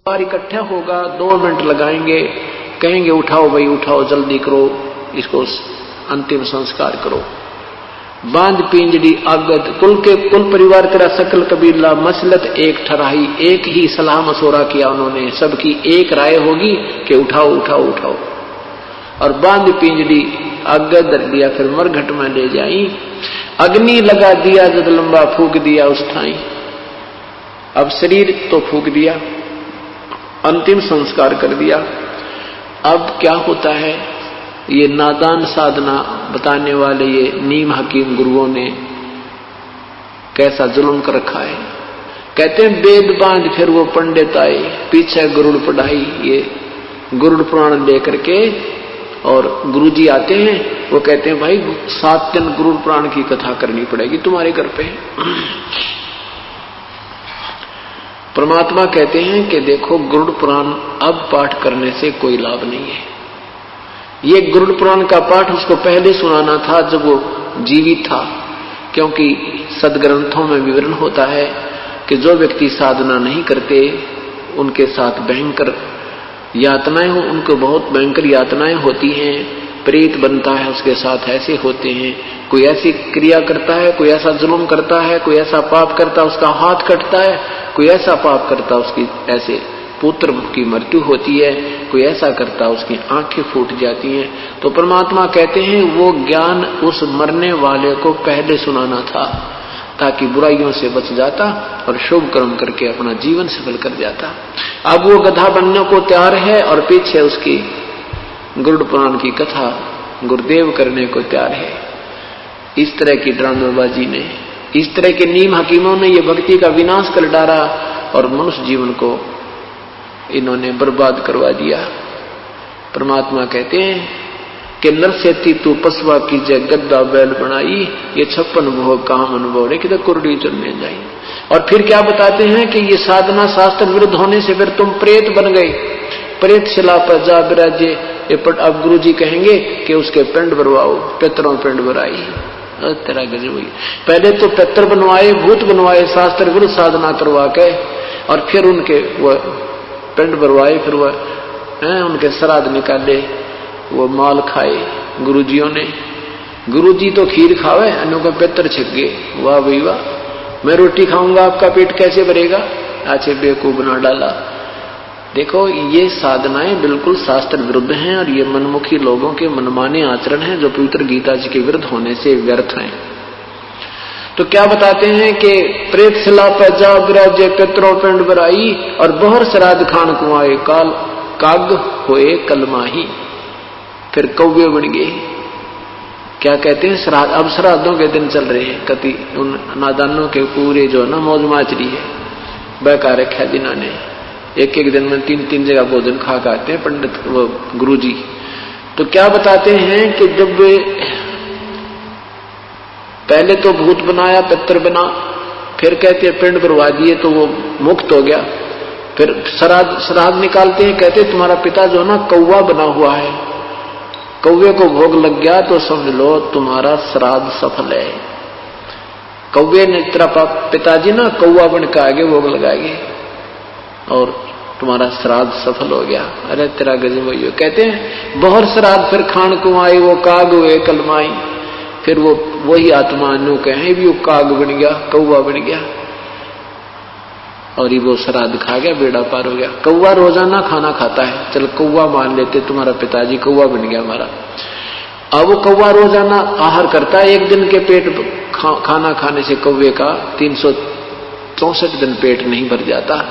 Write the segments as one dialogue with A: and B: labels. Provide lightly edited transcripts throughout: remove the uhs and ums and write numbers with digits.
A: बार इकट्ठा होगा, 2 मिनट लगाएंगे, कहेंगे उठाओ भाई उठाओ, जल्दी करो, इसको अंतिम संस्कार करो। बांध पिंजड़ी आगत कुल परिवार तेरा सकल कबीला मसलत एक ठराई, एक ही सलाह मशोरा किया उन्होंने, सबकी एक राय होगी कि उठाओ उठाओ उठाओ। और बांध पिंजड़ी आगत धर दिया, फिर मरघट में ले जाई, अग्नि लगा दिया, जब लंबा फूक दिया उस ठाई। अब शरीर तो फूक दिया, अंतिम संस्कार कर दिया। अब क्या होता है, ये नादान साधना बताने वाले ये नीम हकीम गुरुओं ने कैसा जुल्म कर रखा है। कहते हैं वेद बांध फिर वो पंडित आए, पीछे गरुड़ पढ़ाई, ये गरुड़ पुराण लेकर के, और गुरुजी आते हैं, वो कहते हैं भाई 7 दिन गरुड़ पुराण की कथा करनी पड़ेगी तुम्हारे घर पे। परमात्मा कहते हैं कि देखो गरुड़ पुराण अब पाठ करने से कोई लाभ नहीं है। ये गरुड़ पुराण का पाठ उसको पहले सुनाना था जब वो जीवित था, क्योंकि सदग्रंथों में विवरण होता है कि जो व्यक्ति साधना नहीं करते उनके साथ भयंकर यातनाएं, उनको बहुत भयंकर यातनाएं होती हैं, प्रेत बनता है उसके साथ, ऐसे होते हैं। कोई ऐसी क्रिया करता है, कोई ऐसा जुल्म करता है, कोई ऐसा पाप करता है उसका हाथ कटता है, कोई ऐसा पाप करता उसकी ऐसे पुत्र की मृत्यु होती है, कोई ऐसा करता उसकी आंखें फूट जाती हैं। तो परमात्मा कहते हैं वो ज्ञान उस मरने वाले को पहले सुनाना था, ताकि बुराइयों से बच जाता और शुभ कर्म करके अपना जीवन सफल कर जाता। अब वो गधा बनने को तैयार है और पीछे उसकी गरुड़ पुराण की कथा गुरुदेव करने को तैयार है। इस तरह की ड्रामेबाजी ने, इस तरह के नीम हकीमों ने ये भक्ति का विनाश कर डाला और मनुष्य जीवन को इन्होंने बर्बाद करवा दिया। परमात्मा कहते हैं कि नरसेती तू पसवा कीजे गद्दा बैल बनाई, ये 56 भोग काम अनुभव रे कि कुरडी चुनने जाई। और फिर क्या बताते हैं कि ये साधना शास्त्र विरुद्ध होने से फिर तुम प्रेत बन गए, प्रेत शिला पर जा विराजे। अब गुरु जी कहेंगे कि उसके पिंड भरवाओ, पितरों पिंड भराई। तेरा गजब हुई, पहले तो पितर बनवाए, भूत बनवाए, शास्त्र विरुद्ध साधना करवा के, और फिर उनके वो पिंड भरवाए, फिर वह उनके श्राद्ध निकाले, वो माल खाए गुरुजियों ने। गुरुजी तो खीर खावे, अन्यों का पितर छिक गए। वाह भाई वाह, मैं रोटी खाऊंगा आपका पेट कैसे भरेगा, अच्छे बेवकूफ बना डाला। देखो ये साधनाएं बिल्कुल शास्त्र विरुद्ध हैं और ये मनमुखी लोगों के मनमाने आचरण हैं जो पवित्र गीता जी के विरुद्ध होने से व्यर्थ हैं। तो क्या बताते हैं कि प्रेत शिला पर जा विराजे पितरों पिंड भराई, और बहर श्राद्ध खान कुआए काल काग होए कलमाही। फिर कौवे बन गए। क्या कहते हैं श्राद्ध, अब श्राद्धों के दिन चल रहे हैं, कति उन नादानों के पूरे जो ना मौज माचरी है बहका रखा जिन्होंने, एक एक दिन में 3-3 जगह भोजन खा आते हैं पंडित वो गुरु जी। तो क्या बताते हैं कि जब पहले तो भूत बनाया, पितर बना, फिर कहते हैं पिंड भरवा दिए तो वो मुक्त हो गया। फिर श्राद्ध निकालते हैं, कहते हैं तुम्हारा पिता जो ना कौवा बना हुआ है, कौवे को भोग लग गया तो समझ लो तुम्हारा श्राद्ध सफल है। कौवे ने तेरा पिताजी ना कौवा बन के आगे भोग लगाएंगे और तुम्हारा श्राद्ध सफल हो गया। अरे तेरा गजब वही। कहते हैं बहुत श्राद्ध फिर खान को आई, वो काग हुए कलमाई। फिर वो वही आत्मा नु कहे भी वो काग बन गया, कौवा बन गया, और ये वो श्राद्ध खा गया, बेड़ा पार हो गया। कौवा रोजाना खाना खाता है, चल कौवा मान लेते, तुम्हारा पिताजी कौवा बन गया हमारा। अब वो कौवा रोजाना आहार करता है, एक दिन के पेट खाना खाने से कौवे का 364 दिन पेट नहीं भर जाता।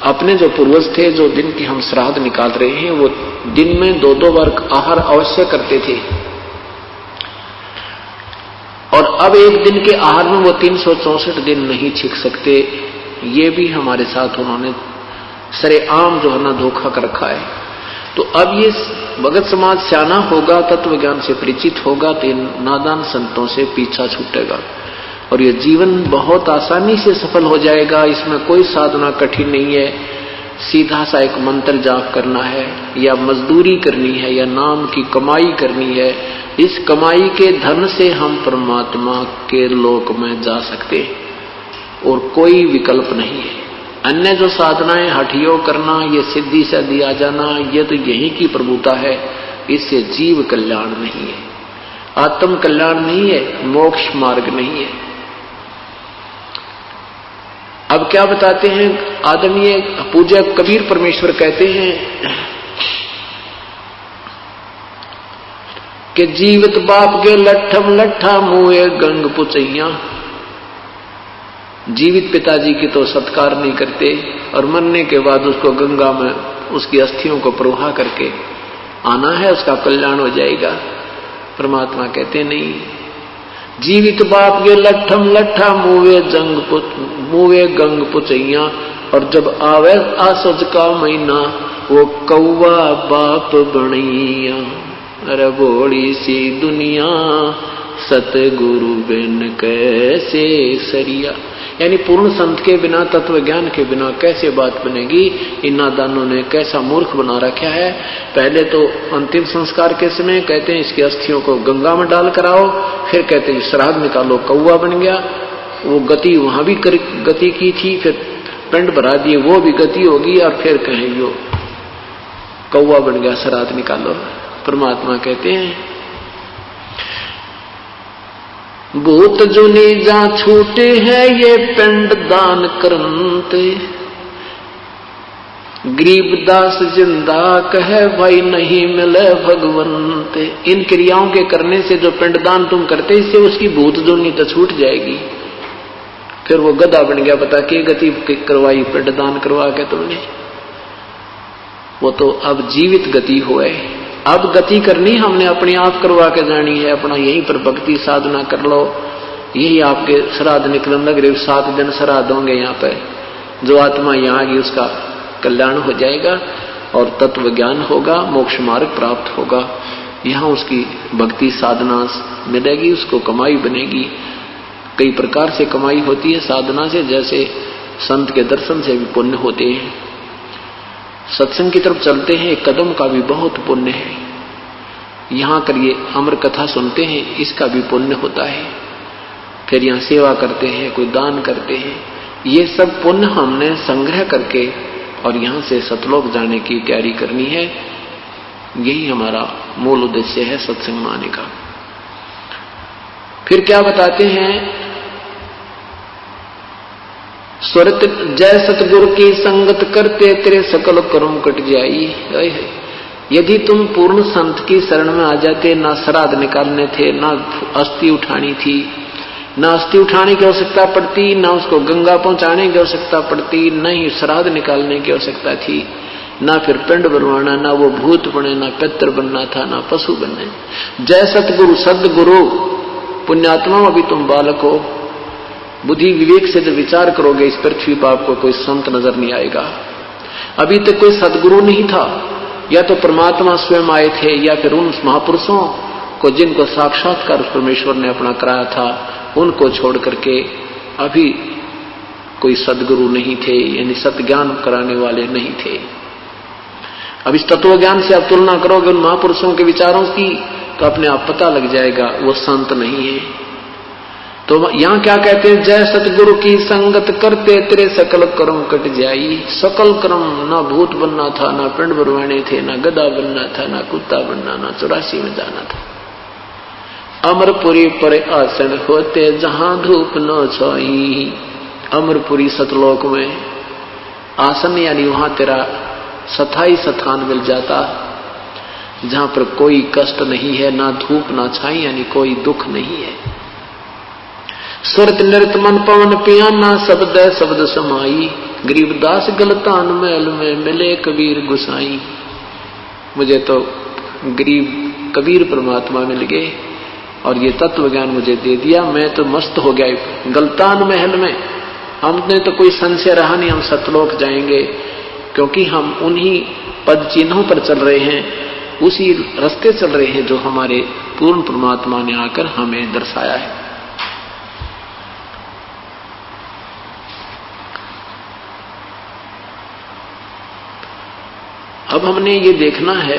A: अपने जो पूर्वज थे, जो दिन की हम श्राद्ध निकाल रहे हैं, वो दिन में 2-2 बार आहार अवश्य करते थे, और अब एक दिन के आहार में वो 364 दिन नहीं छिक सकते। ये भी हमारे साथ उन्होंने सरेआम जो है ना धोखा कर रखा है। तो अब ये भगत समाज सियाना होगा, तत्व ज्ञान से परिचित होगा, तो इन नादान संतों से पीछा छूटेगा और ये जीवन बहुत आसानी से सफल हो जाएगा। इसमें कोई साधना कठिन नहीं है, सीधा सा एक मंत्र जाप करना है, या मजदूरी करनी है, या नाम की कमाई करनी है। इस कमाई के धन से हम परमात्मा के लोक में जा सकते हैं और कोई विकल्प नहीं है। अन्य जो साधनाएं हठयोग करना, ये सिद्धि से दिया जाना, ये तो यही की प्रभुता है। इससे जीव कल्याण नहीं है, आत्म कल्याण नहीं है, मोक्ष मार्ग नहीं है। अब क्या बताते हैं आदरणीय पूज्य कबीर परमेश्वर कहते हैं कि जीवित बाप के लट्ठम लट्ठा मुए गंग पुचैया। जीवित पिताजी की तो सत्कार नहीं करते और मरने के बाद उसको गंगा में उसकी अस्थियों को प्रवाह करके आना है, उसका कल्याण हो जाएगा। परमात्मा कहते नहीं, जीवित बाप के लट्ठम लट्ठा मुवे गंग पुचैया। और जब आवे आसज का महीना वो कौवा बाप बनैया। अरे बोली सी दुनिया सतगुरु बिन कैसे सरिया। यानी पूर्ण संत के बिना, तत्व ज्ञान के बिना कैसे बात बनेगी। इन नादानों ने कैसा मूर्ख बना रखा है। पहले तो अंतिम संस्कार के समय कहते हैं इसकी अस्थियों को गंगा में डाल कर आओ, फिर कहते हैं श्राद्ध निकालो, कौवा बन गया। वो गति वहां भी गति की थी, फिर पिंड भरा दिए, वो भी गति होगी, और फिर कहें यो कौवा बन गया, श्राद्ध निकालो। परमात्मा कहते हैं भूत जुनी जा छूटे हैं ये पिंड दान करते। गरीबदास जिंदा कहे भाई नहीं मिले भगवंते। इन क्रियाओं के करने से जो पिंडदान तुम करते, इससे उसकी भूत जुनी तो छूट जाएगी। फिर वो गधा बन गया, बता के गति करवाई पिंडदान करवा के तुमने। वो तो अब जीवित गति हुए। अब गति करनी हमने अपने आप करवा के जानी है। अपना यहीं पर भक्ति साधना कर लो, यही आपके श्राद्ध निकलन लग रहे। 7 दिन श्राद्ध होंगे यहाँ पे। जो आत्मा यहाँ आगी उसका कल्याण हो जाएगा और तत्व ज्ञान होगा, मोक्ष मार्ग प्राप्त होगा। यहाँ उसकी भक्ति साधना मिलेगी, उसको कमाई बनेगी। कई प्रकार से कमाई होती है साधना से, जैसे संत के दर्शन से भी पुण्य होते हैं। सत्संग की तरफ चलते हैं, एक कदम का भी बहुत पुण्य है। यहाँ करिए अमर कथा सुनते हैं, इसका भी पुण्य होता है। फिर यहाँ सेवा करते हैं, कोई दान करते हैं, ये सब पुण्य हमने संग्रह करके और यहाँ से सतलोक जाने की तैयारी करनी है। यही हमारा मूल उद्देश्य है सत्संग में आने का। फिर क्या बताते हैं, स्वरत जय सतगुरु की संगत करते तेरे सकल कर्म कट जाई। यदि तुम पूर्ण संत की शरण में आ जाते, ना श्राद्ध निकालने थे, ना अस्थि उठानी थी, ना अस्थि उठाने की आवश्यकता पड़ती, ना उसको गंगा पहुंचाने की आवश्यकता पड़ती, न ही श्राद्ध निकालने की आवश्यकता थी, ना फिर पिंड बनवाना, ना वो भूत बने, ना पितर बनना था, ना पशु बने। जय सतगुरु सदगुरु पुण्यात्मा, अभी तुम बालक हो, बुद्धि विवेक से जब विचार करोगे इस पृथ्वी पर आपको कोई संत नजर नहीं आएगा। अभी तक कोई सदगुरु नहीं था, या तो परमात्मा स्वयं आए थे, या फिर उन महापुरुषों को जिनको साक्षात्कार परमेश्वर ने अपना कराया था, उनको छोड़ करके अभी कोई सदगुरु नहीं थे, यानी सत्य ज्ञान कराने वाले नहीं थे। अब इस तत्व ज्ञान से आप तुलना करोगे उन महापुरुषों के विचारों की, तो अपने आप पता लग जाएगा वो संत नहीं है। तो यहां क्या कहते हैं, जय सतगुरु की संगत करते तेरे सकल कर्म कट जाई। सकल कर्म, ना भूत बनना था, ना पिंड बनवाने थे, ना गधा बनना था, ना कुत्ता बनना, ना 84 में जाना था। अमरपुरी पर आसन होते जहां धूप न छाई। अमरपुरी सतलोक में आसन, यानी वहां तेरा स्थायी स्थान मिल जाता, जहां पर कोई कष्ट नहीं है, ना धूप ना छाई, यानी कोई दुख नहीं है। सुरत नृत मन पवन पियाना, शब्द शब्द समाई। गरीबदास गलतान महल में मिले कबीर गुसाई। मुझे तो गरीब कबीर परमात्मा मिल गए और ये तत्व ज्ञान मुझे दे दिया, मैं तो मस्त हो गया गलतान महल में। हमने तो कोई संशय रहा नहीं, हम सतलोक जाएंगे, क्योंकि हम उन्हीं पद चिन्हों पर चल रहे हैं, उसी रास्ते चल रहे हैं जो हमारे पूर्ण परमात्मा ने आकर हमें दर्शाया है। अब हमने ये देखना है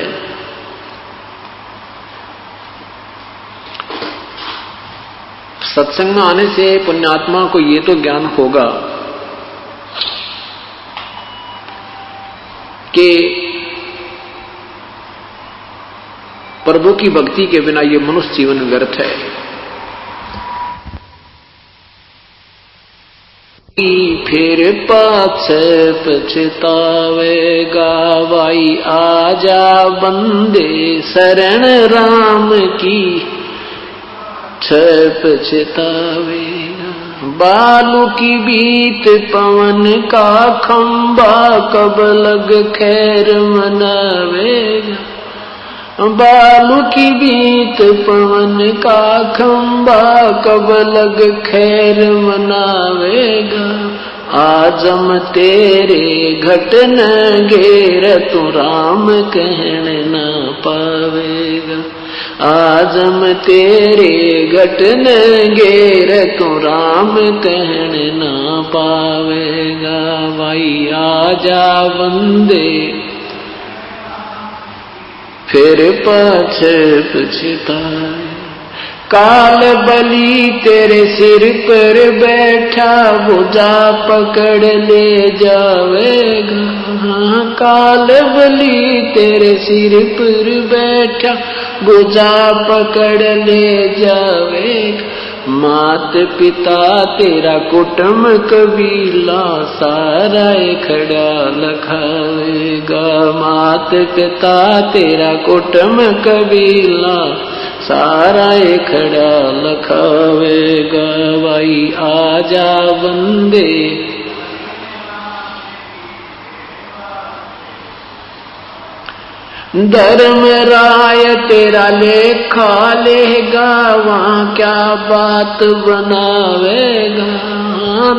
A: सत्संग में आने से पुण्यात्मा को ये तो ज्ञान होगा कि प्रभु की भक्ति के बिना ये मनुष्य जीवन व्यर्थ है। फिर पाछे पछतावेगा भाई आजा बंदे शरण राम की पछतावेगा। बालू की बीत पवन का खंबा कब लग खैर मनावेगा। बालू की बीत पवन का खंबा कब लग खैर मनावेगा। आजम तेरे घट न घेर तू राम कहन न पावेगा। आजम तेरे घट न घेर तू राम कहन न पावेगा। भाई आजा बंदे फिर पाछे पछताए। काल बलि तेरे सिर पर बैठा भुजा पकड़ ले जावेगा। काल बलि तेरे सिर पर बैठा भुजा पकड़ ले जावेगा। मात पिता तेरा कुटुंब कबीला सारा खड़ा लखावेगा। मात पिता तेरा कुटुंब कबीला सारा खड़ा लखावेगा। भाई आजा बंदे धर्म राय तेरा लेखा लेगा वहां क्या बात बनावेगा।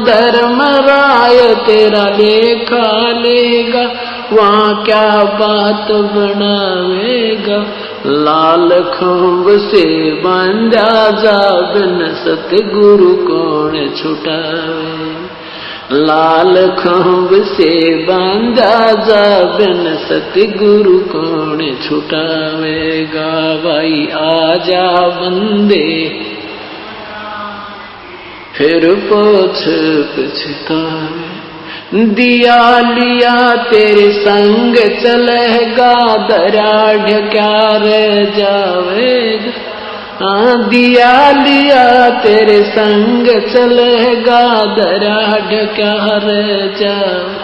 A: धर्म राय तेरा लेखा लेगा वहां क्या बात बनावेगा। लाल खंभ से बांधा जा बिन सतगुरु कौन छुटावे। लाल खंभ से बांधा जा बिन सतगुरु कौन छुटावेगा। भाई आजा बंदे फिर पाछ पछतावे। दिया लिया तेरे संग चलेगा दरा ढक्या रह जावेगा। दिया लिया तेरे संग चलेगा दरा ढक्या रह जावे।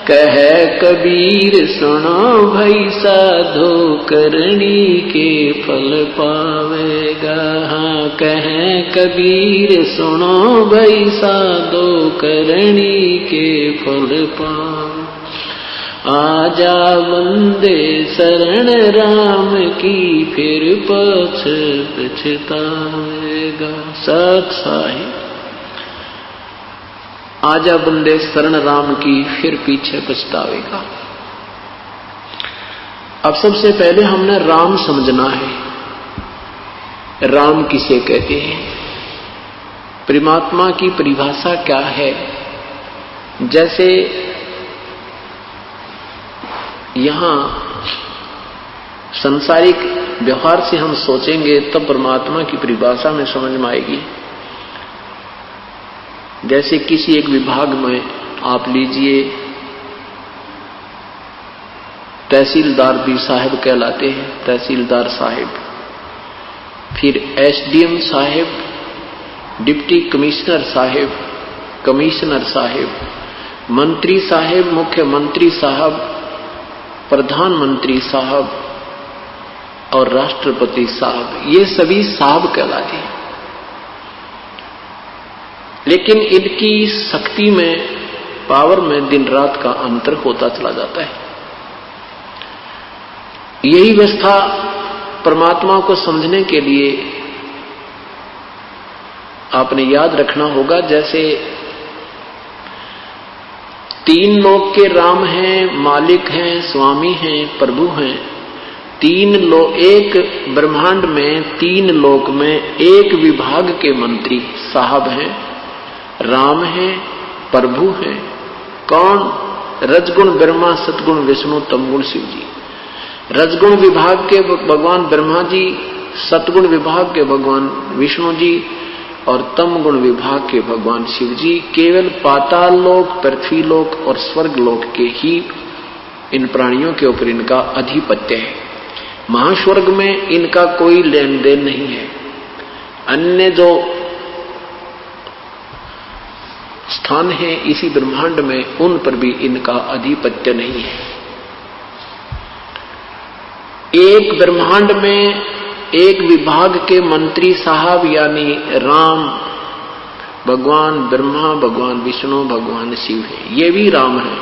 A: कह कबीर सुनो भाई साधो करनी के फल पावेगा। हाँ कह कबीर सुनो भाई साधो करनी के फल पावे। आजा बंदे शरण राम की फिर पाछ पछतावेगा। सत साहिब आजा बंदे शरण राम की फिर पीछे पछतावेगा। अब सबसे पहले हमने राम समझना है। राम किसे कहते हैं, परमात्मा की परिभाषा क्या है। जैसे यहां संसारिक व्यवहार से हम सोचेंगे तब परमात्मा की परिभाषा में समझ में आएगी। जैसे किसी एक विभाग में आप लीजिए तहसीलदार भी साहब कहलाते हैं, तहसीलदार साहब, फिर एसडीएम साहब, डिप्टी कमिश्नर साहब, कमिश्नर साहब, मंत्री साहब, मुख्यमंत्री साहब, प्रधानमंत्री साहब और राष्ट्रपति साहब, ये सभी साहब कहलाते हैं। लेकिन इनकी शक्ति में, पावर में दिन रात का अंतर होता चला जाता है। यही व्यवस्था परमात्मा को समझने के लिए आपने याद रखना होगा। जैसे तीन लोक के राम हैं, मालिक हैं, स्वामी हैं, प्रभु हैं। एक ब्रह्मांड में तीन लोक में एक विभाग के मंत्री साहब हैं, राम हैं, प्रभु हैं। कौन? रजगुण ब्रह्मा, सतगुण विष्णु, तमगुण शिव जी। रजगुण विभाग के भगवान ब्रह्मा जी, सतगुण विभाग के भगवान विष्णु जी और तमगुण विभाग के भगवान शिव जी। केवल पाताल लोक, पृथ्वी लोक और स्वर्ग लोक के ही इन प्राणियों के ऊपर इनका अधिपत्य है। महास्वर्ग में इनका कोई लेन देन नहीं है। अन्य जो स्थान है इसी ब्रह्मांड में, उन पर भी इनका अधिपत्य नहीं है। एक ब्रह्मांड में एक विभाग के मंत्री साहब यानी राम, भगवान ब्रह्मा, भगवान विष्णु, भगवान शिव है, ये भी राम है।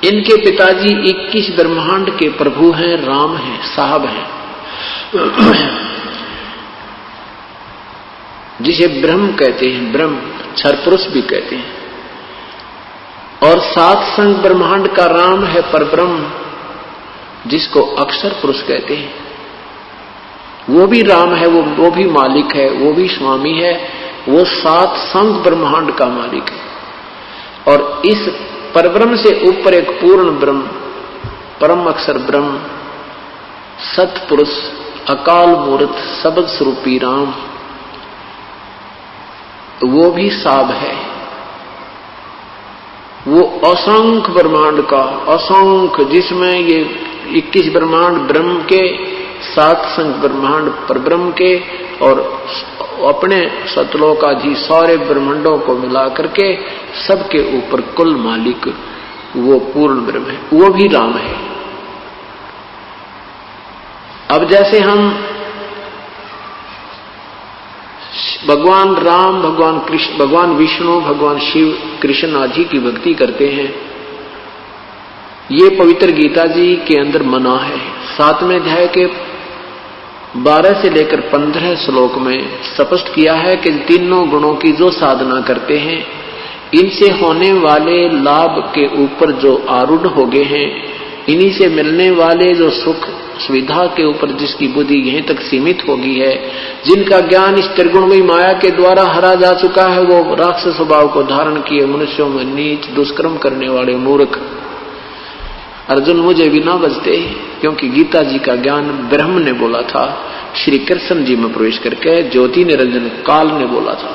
A: इनके पिताजी 21 ब्रह्मांड के प्रभु हैं, राम हैं, साहब हैं, जिसे ब्रह्म कहते हैं, ब्रह्म क्षर पुरुष भी कहते हैं। और सात संग ब्रह्मांड का राम है परब्रह्म, जिसको अक्षर पुरुष कहते हैं। वो भी राम है, वो भी मालिक है, वो भी स्वामी है, वो सात संग ब्रह्मांड का मालिक है। और इस परब्रह्म से ऊपर एक पूर्ण ब्रह्म, परम अक्षर ब्रह्म, सतपुरुष, अकाल मूर्त, शब्द स्वरूपी राम, वो भी साब है। वो असंख्य ब्रह्मांड का, असंख्य, जिसमें ये 21 ब्रह्मांड ब्रह्म के, 7 संख्य ब्रह्मांड परब्रह्म के, और अपने सतलोकाधि सारे ब्रह्मांडों को मिला करके सबके ऊपर कुल मालिक वो पूर्ण ब्रह्म है, वो भी राम है। अब जैसे हम भगवान राम, भगवान कृष्ण, भगवान विष्णु, भगवान शिव, कृष्ण आदि की भक्ति करते हैं, ये पवित्र गीता जी के अंदर मना है। 7वें अध्याय के 12 से लेकर 15 श्लोक में स्पष्ट किया है कि तीनों गुणों की जो साधना करते हैं, इनसे होने वाले लाभ के ऊपर जो आरूढ़ हो गए हैं, इन्हीं से मिलने वाले जो सुख सुविधा के ऊपर जिसकी बुद्धि यहीं तक सीमित हो गई है, जिनका ज्ञान इस त्रिगुणमयी माया के द्वारा हरा जा चुका है, वो राक्षस स्वभाव को धारण किए मनुष्यों में नीच दुष्कर्म करने वाले मूर्ख अर्जुन मुझे भी ना बचते, क्योंकि गीता जी का ज्ञान ब्रह्म ने बोला था, श्री कृष्ण जी में प्रवेश करके ज्योति निरंजन काल ने बोला था।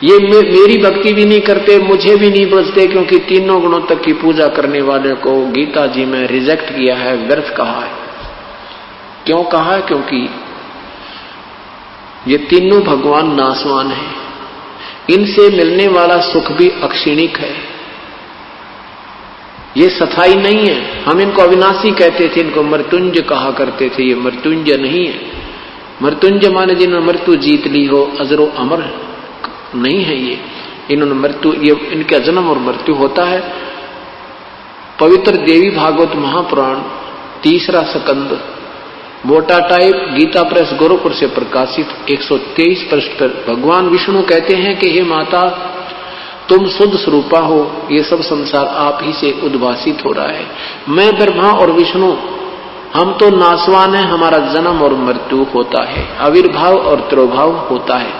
A: ये मेरी भक्ति भी नहीं करते, मुझे भी नहीं बचते, क्योंकि तीनों गुणों तक की पूजा करने वाले को गीता जी में रिजेक्ट किया है, व्यर्थ कहा है। क्यों कहा है? क्योंकि ये तीनों भगवान नाशवान हैं, इनसे मिलने वाला सुख भी अक्षीणिक है, ये सफाई नहीं है। हम इनको अविनाशी कहते थे, इनको मृत्युंजय कहा करते थे, ये मृत्युंजय नहीं है। मृत्युंजय माने जिन्होंने मृत्यु जीत ली हो, अजरो अमर नहीं है ये, इन्होंने मृत्यु, ये इनका जन्म और मृत्यु होता है। पवित्र देवी भागवत महापुराण 3रा स्कंद मोटा टाइप गीता प्रेस गोरखपुर से प्रकाशित 123 पृष्ठ पर भगवान विष्णु कहते हैं कि हे माता, तुम शुद्ध स्वरूपा हो, ये सब संसार आप ही से उद्भासित हो रहा है। मैं ब्रह्मा और विष्णु, हम तो नाशवान है, हमारा जन्म और मृत्यु होता है, आविर्भाव और तिरोभाव होता है,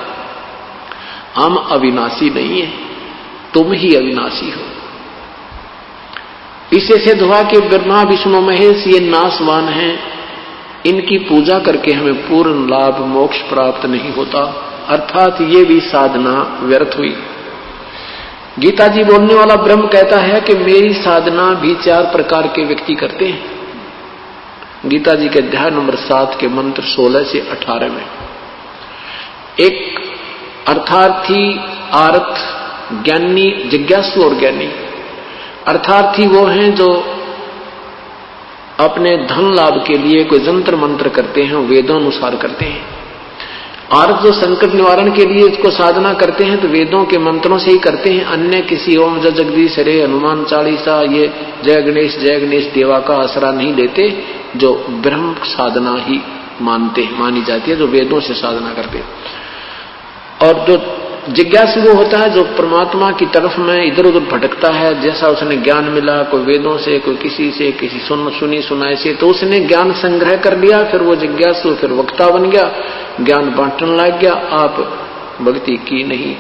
A: हम अविनाशी नहीं है, तुम ही अविनाशी हो। इससे सिद्ध हुआ कि ब्रह्मा विष्णु महेश ये नाशवान हैं, इनकी पूजा करके हमें पूर्ण लाभ मोक्ष प्राप्त नहीं होता, अर्थात ये भी साधना व्यर्थ हुई। गीता जी बोलने वाला ब्रह्म कहता है कि मेरी साधना भी 4 प्रकार के व्यक्ति करते हैं। गीता जी के अध्याय नंबर 7 के मंत्र 16 से 18 में एक अर्थार्थी, आर्थ, ज्ञानी, जिज्ञासु और ज्ञानी। अर्थार्थी वो हैं जो अपने धन लाभ के लिए कोई जंत्र मंत्र करते हैं, वेदों अनुसार करते हैं। आर्थ जो संकट निवारण के लिए इसको साधना करते हैं तो वेदों के मंत्रों से ही करते हैं, अन्य किसी ओम जगदीश हरे, हनुमान चालीसा, ये जय गणेश देवा का आसरा नहीं लेते, जो ब्रह्म साधना ही मानी जाती है, जो वेदों से साधना करते हैं। और जो जिज्ञासु वो होता है जो परमात्मा की तरफ में इधर उधर भटकता है, जैसा उसने ज्ञान मिला, कोई वेदों से, कोई किसी से, किसी सुनी सुनाई से, तो उसने ज्ञान संग्रह कर लिया, फिर वो जिज्ञासु फिर वक्ता बन गया, ज्ञान बांटने लग गया, आप भक्ति की नहीं,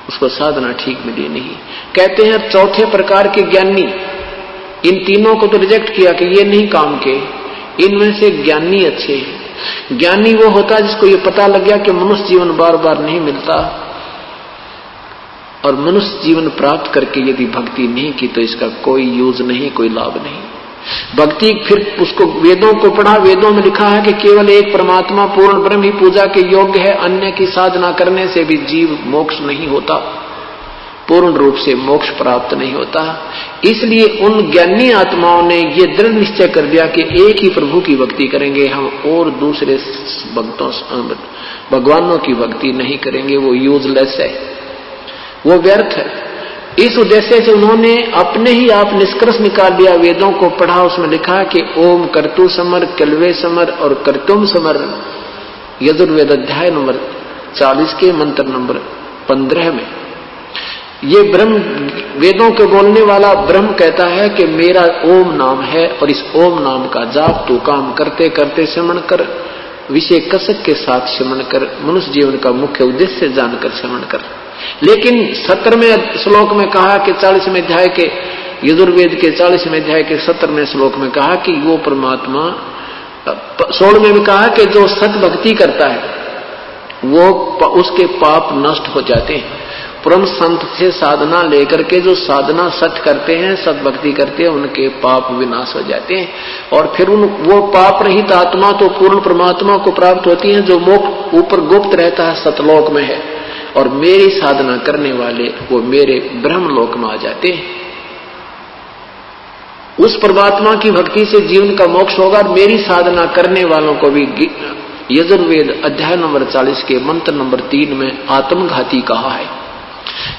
A: उसको साधना ठीक मिली नहीं। कहते हैं 4थे प्रकार के ज्ञानी, इन तीनों को तो रिजेक्ट किया कि ये नहीं काम के, इनमें से ज्ञानी अच्छे हैं। ज्ञानी वो होता है जिसको ये पता लग गया कि मनुष्य जीवन बार बार नहीं मिलता, और मनुष्य जीवन प्राप्त करके यदि भक्ति नहीं की तो इसका कोई यूज नहीं, कोई लाभ नहीं। भक्ति फिर उसको वेदों को पढ़ा, वेदों में लिखा है कि केवल एक परमात्मा पूर्ण ब्रह्म ही पूजा के योग्य है, अन्य की साधना करने से भी जीव मोक्ष नहीं होता, पूर्ण रूप से मोक्ष प्राप्त नहीं होता। इसलिए उन ज्ञानी आत्माओं ने ये दृढ़ निश्चय कर दिया कि एक ही प्रभु की भक्ति करेंगे हम, और दूसरे भक्तों भगवानों की भक्ति नहीं करेंगे, वो यूजलेस है, वो व्यर्थ है। इस उद्देश्य से उन्होंने अपने ही आप निष्कर्ष निकाल लिया, वेदों को पढ़ा, उसमें लिखा कि ओम कर्तु समर, कल्वे समर और कर्तुम समर, यजुर्वेद अध्याय नंबर 40 के मंत्र नंबर 15 में ये ब्रह्म, वेदों के बोलने वाला ब्रह्म कहता है कि मेरा ओम नाम है और इस ओम नाम का जाप तू काम करते करते श्रवण कर, विषय कसक के साथ श्रवण कर, मनुष्य जीवन का मुख्य उद्देश्य जानकर श्रवण कर। लेकिन 17वें श्लोक में कहा कि 40वें अध्याय के यजुर्वेद के 40वें अध्याय के 17वें श्लोक में कहा कि वो परमात्मा, 16वें में कहा कि जो सत भक्ति करता है वो उसके पाप नष्ट हो जाते हैं। परम संत से साधना लेकर के जो साधना सत करते हैं, सत भक्ति करते हैं, उनके पाप विनाश हो जाते हैं और फिर वो पाप रहित आत्मा तो पूर्ण परमात्मा को प्राप्त होती है जो मोक्ष ऊपर गुप्त रहता है, सतलोक में है, और मेरी साधना करने वाले वो मेरे ब्रह्मलोक में आ जाते हैं। उस परमात्मा की भक्ति से जीवन का मोक्ष होगा। और मेरी साधना करने वालों को भी यजुर्वेद अध्याय नंबर 40 के मंत्र नंबर 3 में आत्मघाती कहा है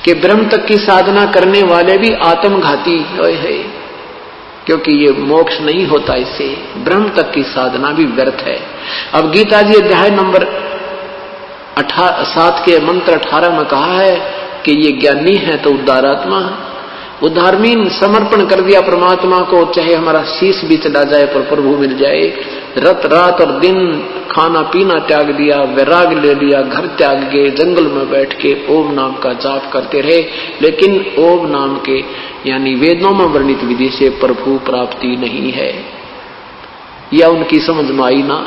A: कि ब्रह्म तक की साधना करने वाले भी आत्मघाती है, क्योंकि ये मोक्ष नहीं होता इससे, ब्रह्म तक की साधना भी व्यर्थ है। अब गीता जी अध्याय नंबर 7 के मंत्र 18 में कहा है कि ये ज्ञानी है तो उद्धारात्मा, उद्धारमीन समर्पण कर दिया परमात्मा को, चाहे हमारा शीश भी चला जाए पर प्रभु मिल जाए। रात और दिन खाना पीना त्याग दिया, वैराग ले लिया, घर त्याग गए, जंगल में बैठ के ओम नाम का जाप करते रहे, लेकिन ओम नाम के यानी वेदों में वर्णित विधि से प्रभु प्राप्ति नहीं है, या उनकी समझ में आई ना।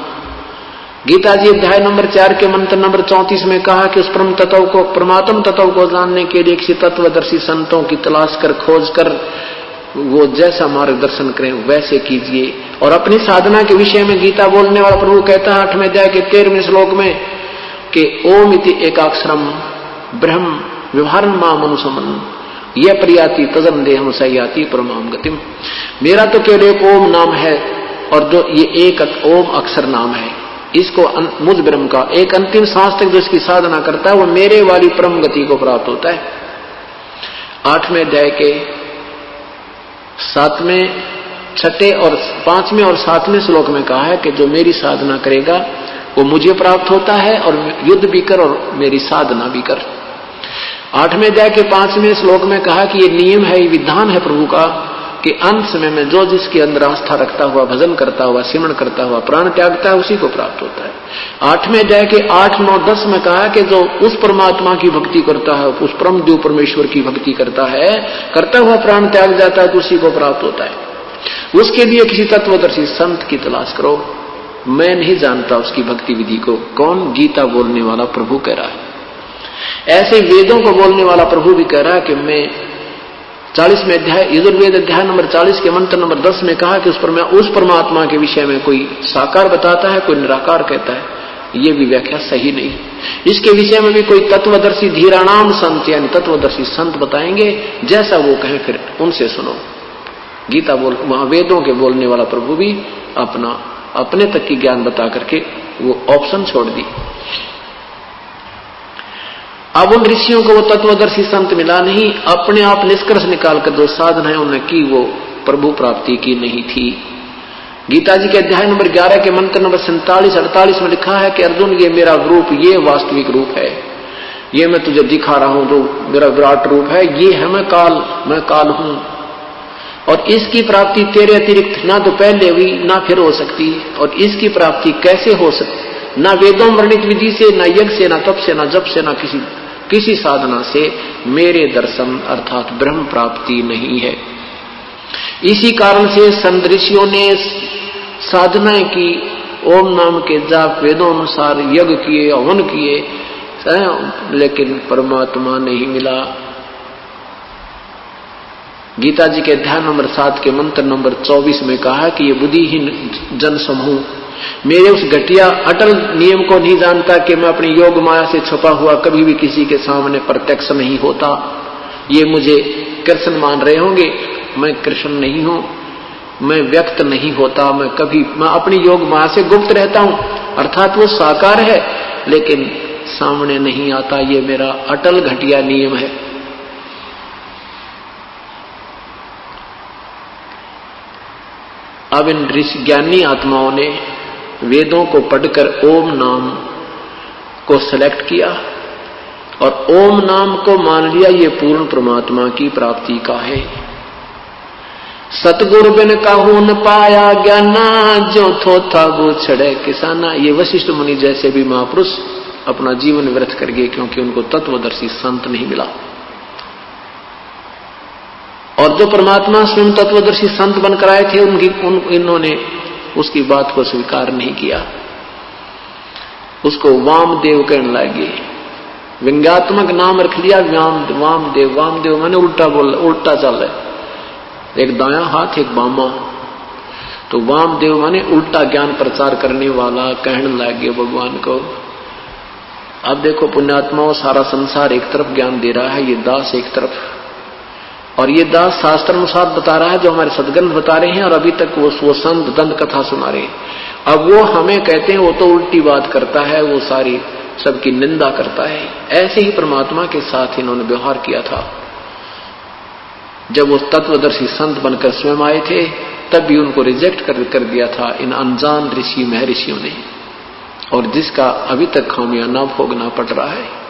A: गीता जी अध्याय नंबर 4 के मंत्र नंबर 34 में कहा कि उस परम तत्व को, परमात्म तत्व को जानने के लिए किसी तत्वदर्शी संतों की तलाश कर, खोज कर वो जैसा मार्गदर्शन करें वैसे कीजिए। और अपनी साधना के विषय में गीता बोलने वाला प्रभु कहता है 8वें अध्याय के 13वें श्लोक में कि ओम इति एकाक्षरम ब्रह्म व्यवहारं माम अनुसमन ये प्रयाति तजन देहम सयाति परमाम गतिम। मेरा तो केवल एक ओम नाम है, और जो ये एक ओम अक्षर नाम है, इसको मुझ ब्रह्म का एक अंतिम सांस तक जो इसकी साधना करता है वो मेरे वाली परम गति को प्राप्त होता है। 8वें अध्याय के 7वें, 6ठे और 5वें और 7वें श्लोक में कहा है कि जो मेरी साधना करेगा वो मुझे प्राप्त होता है, और युद्ध भी कर और मेरी साधना भी कर। 8वें अध्याय के 5वें श्लोक में कहा कि ये नियम है, ये विधान है प्रभु का कि अंत समय में जो जिसके अंदर आस्था रखता हुआ, भजन करता हुआ, सिमरण करता हुआ प्राण त्यागता है उसी को प्राप्त होता है। 8वें अध्याय के 8, 9, 10 में कहा कि जो उस परमात्मा की भक्ति करता है, उस परम देव परमेश्वर की भक्ति करता है, करता हुआ प्राण त्याग जाता है तो उसी को प्राप्त होता है। उसके लिए किसी तत्वदर्शी संत की तलाश करो। मैं नहीं जानता उसकी भक्ति विधि को। कौन? गीता बोलने वाला प्रभु कह रहा है। ऐसे वेदों को बोलने वाला प्रभु भी कह रहा है कि मैं 40वें अध्याय यजुर्वेद अध्याय नंबर 40 के मंत्र नंबर 10 में कहा कि उस परमात्मा के विषय में कोई साकार बताता है, कोई निराकार कहता है। ये भी व्याख्या सही नहीं। इसके विषय में भी कोई तत्वदर्शी धीराणाम संत यानी तत्वदर्शी संत बताएंगे, जैसा वो कहें फिर उनसे सुनो। गीता बोल वहां वेदों के बोलने वाला प्रभु भी अपने तक की ज्ञान बता करके वो ऑप्शन छोड़ दी। अब उन ऋषियों को वो तत्वदर्शी संत मिला नहीं, अपने आप निष्कर्ष निकालकर जो साधना है उन्होंने की, वो प्रभु प्राप्ति की नहीं थी। गीता जी के अध्याय नंबर 11 के मंत्र नंबर 47, 48 में लिखा है कि अर्जुन ये मेरा रूप, ये वास्तविक रूप है, ये मैं तुझे दिखा रहा हूं, जो मेरा विराट रूप है, ये है मैं काल हूं, और इसकी प्राप्ति तेरे अतिरिक्त ना तो पहले हुई ना फिर हो सकती, और इसकी प्राप्ति कैसे हो सकती? ना वेदों वर्णित विधि से, ना यज्ञ से, ना तप से, ना जप से, ना किसी साधना से मेरे दर्शन अर्थात ब्रह्म प्राप्ति नहीं है। इसी कारण से संत ऋषियों ने साधनाएं की, ओम नाम के जाप वेदों अनुसार यज्ञ किए, हवन किए, लेकिन परमात्मा नहीं मिला। गीता जी के अध्याय नंबर 7 के मंत्र नंबर 24 में कहा कि ये बुद्धिहीन जन समूह मेरे उस घटिया अटल नियम को नहीं जानता कि मैं अपनी योग माया से छुपा हुआ कभी भी किसी के सामने प्रत्यक्ष नहीं होता। ये मुझे कृष्ण मान रहे होंगे, मैं कृष्ण नहीं हूं, मैं व्यक्त नहीं होता, मैं अपनी योग माया से गुप्त रहता हूं, अर्थात वो साकार है लेकिन सामने नहीं आता। ये मेरा अटल घटिया नियम है। अब इन ऋषि ज्ञानी आत्माओं ने वेदों को पढ़कर ओम नाम को सिलेक्ट किया और ओम नाम को मान लिया ये पूर्ण परमात्मा की प्राप्ति का है। सतगुरु बिन काहू न पाया ज्ञाना, जो थोथा वो छड़े किसाना। ये वशिष्ठ मुनि जैसे भी महापुरुष अपना जीवन व्यर्थ कर गए क्योंकि उनको तत्वदर्शी संत नहीं मिला। और जो परमात्मा स्वयं तत्वदर्शी संत बनकर आए थे इन्होंने उसकी बात को स्वीकार नहीं किया, उसको वामदेव कहने लगे। व्यंग्यात्मक नाम रख लिया वामदेव। वामदेव माने उल्टा चल रहा है, एक दायां हाथ एक बामा। तो वामदेव माने उल्टा ज्ञान प्रचार करने वाला कहने लगे भगवान को। अब देखो पुण्यात्माओं, सारा संसार एक तरफ ज्ञान दे रहा है, ये दास एक तरफ, और ये दास शास्त्र अनुसार बता रहा है जो हमारे सदग्रंथ बता रहे हैं, और अभी तक वो संत दंत कथा सुना रहे हैं। अब वो हमें कहते हैं वो तो उल्टी बात करता है, वो सारी सबकी निंदा करता है। ऐसे ही परमात्मा के साथ इन्होंने व्यवहार किया था। जब वो तत्वदर्शी संत बनकर स्वयं आए थे तब भी उनको रिजेक्ट कर दिया था इन अनजान ऋषि महर्षियों ने, और जिसका अभी तक खामियाना भोगना पड़ रहा है।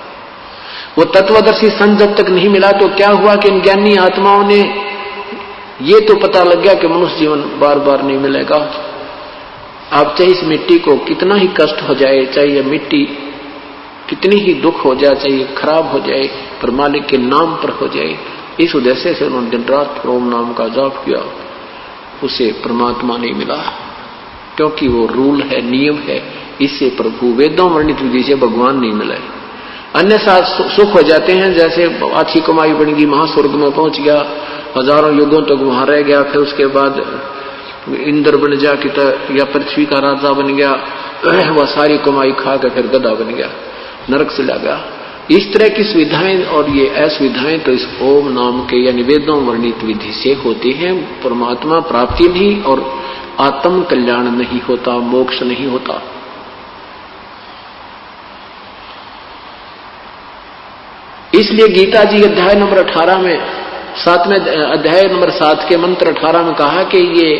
A: वो तत्वदर्शी संत जब तक नहीं मिला तो क्या हुआ कि इन ज्ञानी आत्माओं ने ये तो पता लग गया कि मनुष्य जीवन बार बार नहीं मिलेगा। आप चाहे इस मिट्टी को कितना ही कष्ट हो जाए, चाहे ये मिट्टी कितनी ही दुख हो जाए, चाहे खराब हो जाए, पर मालिक के नाम पर हो जाए। इस उद्देश्य से उन्होंने दिन रात ओम नाम का जाप किया, उसे परमात्मा नहीं मिला क्योंकि वो रूल है, नियम है। इससे प्रभु वेदों वर्णित विधि से भगवान नहीं मिले। अन्य साथ सुख हो जाते हैं, जैसे अच्छी कमाई बन गई, महास्वर्ग में पहुंच गया, हजारों युगों तक वहां रह गया, फिर उसके बाद इंद्र बन जा कि या पृथ्वी का राजा बन गया, वह सारी कमाई खा कर फिर गधा बन गया, नरक से ला गया। इस तरह की सुविधाएं और ये असुविधाएं तो इस ओम नाम के यानी वेदों वर्णित विधि से होती हैं। परमात्मा प्राप्ति नहीं और आत्म कल्याण नहीं होता, मोक्ष नहीं होता। इसलिए गीता जी अध्याय नंबर 18 में 7वें अध्याय नंबर 7 के मंत्र 18 में कहा कि ये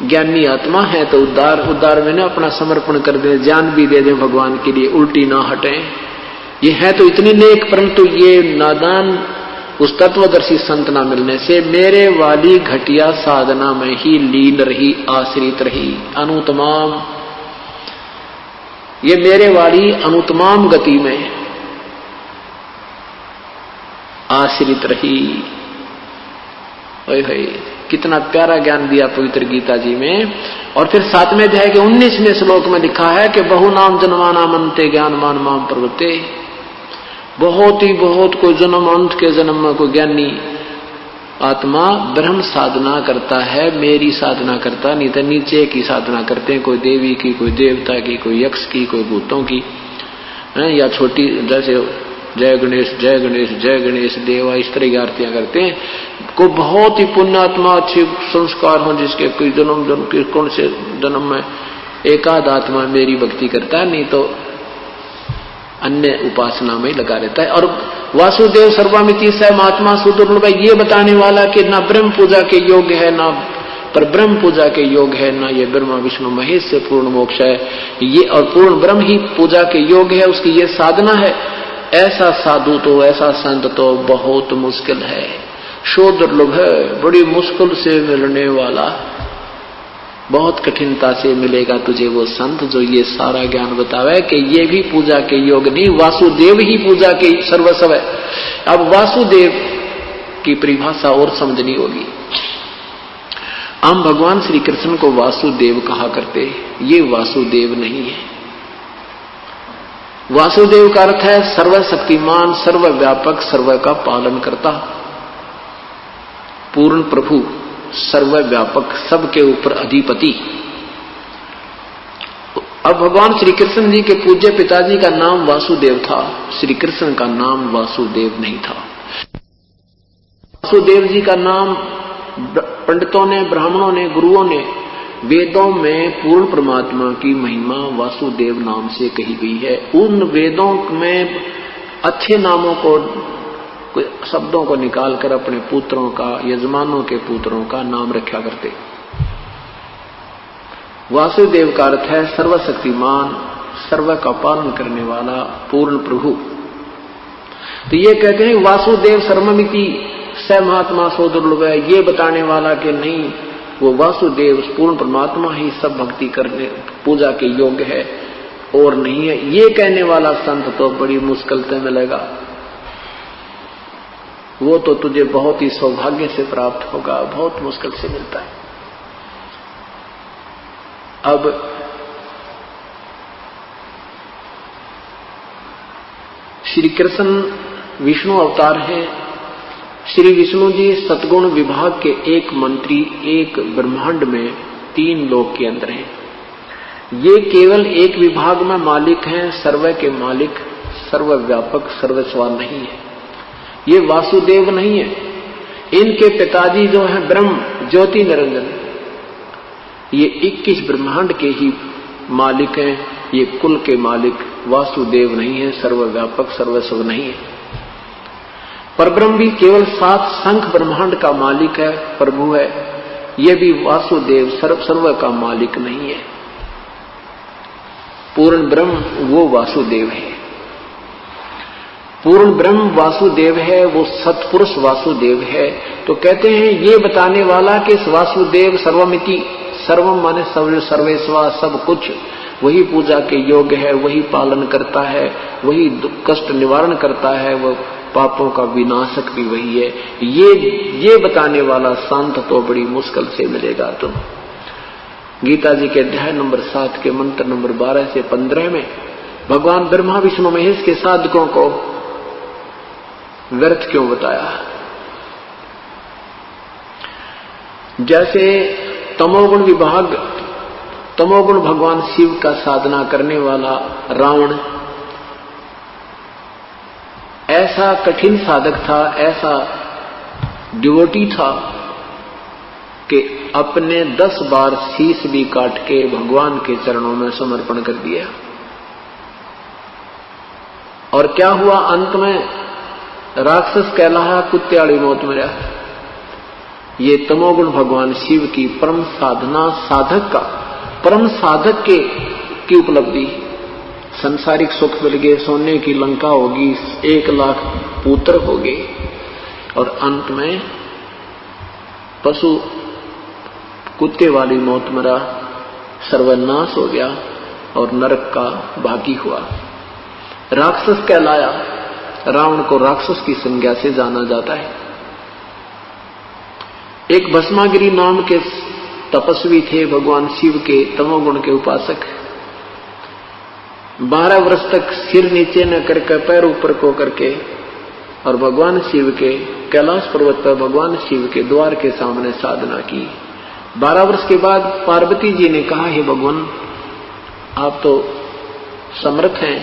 A: ज्ञानी आत्मा है तो उद्धार में ना अपना समर्पण कर दे, जान भी दे दे भगवान के लिए, उल्टी ना हटे। ये है तो इतनी नेक, परंतु ये नादान उस तत्वदर्शी संत ना मिलने से मेरे वाली घटिया साधना में ही लीन रही, आश्रित रही, अनुतमाम, ये मेरे वाली अनुतमाम गति में आश्रित रही। कितना प्यारा ज्ञान दिया पवित्र गीता जी में। और फिर 7वें अध्याय के 19वें श्लोक में लिखा है कि बहु नाम जन्माना मनते ज्ञान मान माम प्रवृत्ते। बहुत कोई जन्म अंत के जन्म में कोई ज्ञानी आत्मा ब्रह्म साधना करता है, मेरी साधना करता नहीं तो नीचे की साधना करते हैं, कोई देवी की, कोई देवता की, कोई यक्ष की, कोई भूतों की, या छोटी जैसे जय गणेश जय गणेश जय गणेश देवा, इस तरह की आरतियां करते हैं। को बहुत ही पुण्यात्मा अच्छे संस्कार हो जिसके कोई जन्म के कौन से जन्म में एकाध आत्मा मेरी भक्ति करता है, नहीं तो अन्य उपासना में लगा रहता है। और वासुदेव सर्वामिति स महात्मा सुदुर्लभ, ये बताने वाला कि ना ब्रह्म पूजा के योग्य है, ना पर ब्रह्म पूजा के योग्य है, ना ये ब्रह्मा विष्णु महेश से पूर्ण मोक्ष है, ये और पूर्ण ब्रह्म ही पूजा के योग्य है, उसकी ये साधना है। ऐसा साधु तो, ऐसा संत तो बहुत मुश्किल है, शो दुर्लभ है, बड़ी मुश्किल से मिलने वाला, बहुत कठिनता से मिलेगा तुझे वो संत जो ये सारा ज्ञान बतावे कि ये भी पूजा के योग नहीं, वासुदेव ही पूजा के सर्वस्व है। अब वासुदेव की परिभाषा और समझनी होगी। हम भगवान श्री कृष्ण को वासुदेव कहा करते, ये वासुदेव नहीं है। वासुदेव का अर्थ है सर्वशक्तिमान, सर्वव्यापक, सर्व का पालन करता। पूर्ण प्रभु, सर्वव्यापक, सबके ऊपर अधिपति। अब भगवान श्री कृष्ण जी के पूज्य पिताजी का नाम वासुदेव था, श्री कृष्ण का नाम वासुदेव नहीं था। वासुदेव जी का नाम पंडितों ने, ब्राह्मणों ने, गुरुओं ने वेदों में पूर्ण परमात्मा की महिमा वासुदेव नाम से कही गई है। उन वेदों में अच्छे नामों को, शब्दों को निकालकर अपने पुत्रों का, यजमानों के पुत्रों का नाम रखा करते। वासुदेव का अर्थ है सर्वशक्तिमान, सर्व का पालन करने वाला पूर्ण प्रभु। तो ये कहते हैं वासुदेव सर्वमिति स महात्मा सो दुर्लभ, ये बताने वाला कि नहीं, वो वासुदेव पूर्ण परमात्मा ही सब भक्ति करने, पूजा के योग्य है और नहीं है, ये कहने वाला संत तो बड़ी मुश्किल से मिलेगा। वो तो तुझे बहुत ही सौभाग्य से प्राप्त होगा, बहुत मुश्किल से मिलता है। अब श्री कृष्ण विष्णु अवतार है। श्री विष्णु जी सतगुण विभाग के एक मंत्री, एक ब्रह्मांड में 3 लोक के अंदर हैं। ये केवल एक विभाग में मालिक हैं, सर्व के मालिक, सर्वव्यापक, सर्वस्वा नहीं है। ये वासुदेव नहीं है। इनके पिताजी जो है ब्रह्म ज्योति निरंजन, ये 21 ब्रह्मांड के ही मालिक हैं। ये कुल के मालिक वासुदेव नहीं है, सर्वव्यापक, सर्वस्व नहीं है। परब्रह्म भी केवल 7 संख ब्रह्मांड का मालिक है, प्रभु है। ये भी वासुदेव सर्व का मालिक नहीं है। पूर्ण ब्रह्म वो वासुदेव है। पूर्ण ब्रह्म वासुदेव है, वो सत्पुरुष वासुदेव है। तो कहते हैं ये बताने वाला कि वासुदेव सर्वमिति, सर्वम माने सर्वेस्वा, सब कुछ, वही पूजा के योग्य है, वही पालन करता है, वही कष्ट निवारण करता है, वह पापों का विनाशक भी वही है। ये बताने वाला संत तो बड़ी मुश्किल से मिलेगा। तुम गीता जी के अध्याय नंबर 7 के मंत्र नंबर 12 से 15 में भगवान ब्रह्मा विष्णु महेश के साधकों को व्यर्थ क्यों बताया। जैसे तमोगुण विभाग, तमोगुण भगवान शिव का साधना करने वाला रावण ऐसा कठिन साधक था, ऐसा डिवोटी था कि अपने 10 बार शीश भी काट के भगवान के चरणों में समर्पण कर दिया। और क्या हुआ, अंत में राक्षस कहलाया, कुत्तेवाली मौत मरा। ये तमोगुण भगवान शिव की परम साधना, साधक का, परम साधक की उपलब्धि। संसारिक सुख मिल गए, सोने की लंका होगी, 1 लाख पुत्र हो गए, और अंत में पशु कुत्ते वाली मौत मरा, सर्वनाश हो गया और नरक का भागी हुआ। राक्षस कहलाया। रावण को राक्षस की संज्ञा से जाना जाता है। एक भस्मागिरी नाम के तपस्वी थे, भगवान शिव के तमोगुण के उपासक। 12 वर्ष तक सिर नीचे न करके पैर ऊपर को करके और भगवान शिव के कैलाश पर्वत पर भगवान शिव के द्वार के सामने साधना की। 12 वर्ष के बाद पार्वती जी ने कहा, हे भगवान, आप तो समर्थ हैं,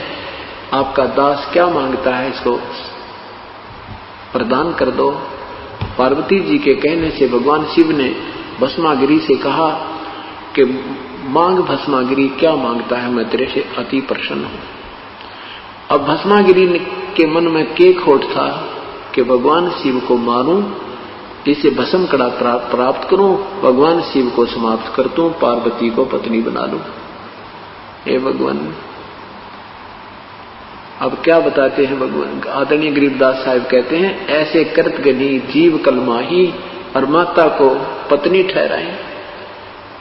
A: आपका दास क्या मांगता है, इसको प्रदान कर दो। पार्वती जी के कहने से भगवान शिव ने भस्मागिरी से कहा कि मांग भस्मागिरी, क्या मांगता है, मैं तेरे से अति प्रसन्न हूं। अब भस्मागिरी के मन में के खोट था कि भगवान शिव को मारूं, इसे भस्म कड़ा प्राप्त करूं, भगवान शिव को समाप्त कर दूं, पार्वती को पत्नी बना लूं। हे भगवान, अब क्या बताते हैं भगवान। आदरणीय गरीबदास साहिब कहते हैं, ऐसे करत गनी जीव कलमाही, और माता को पत्नी ठहराए।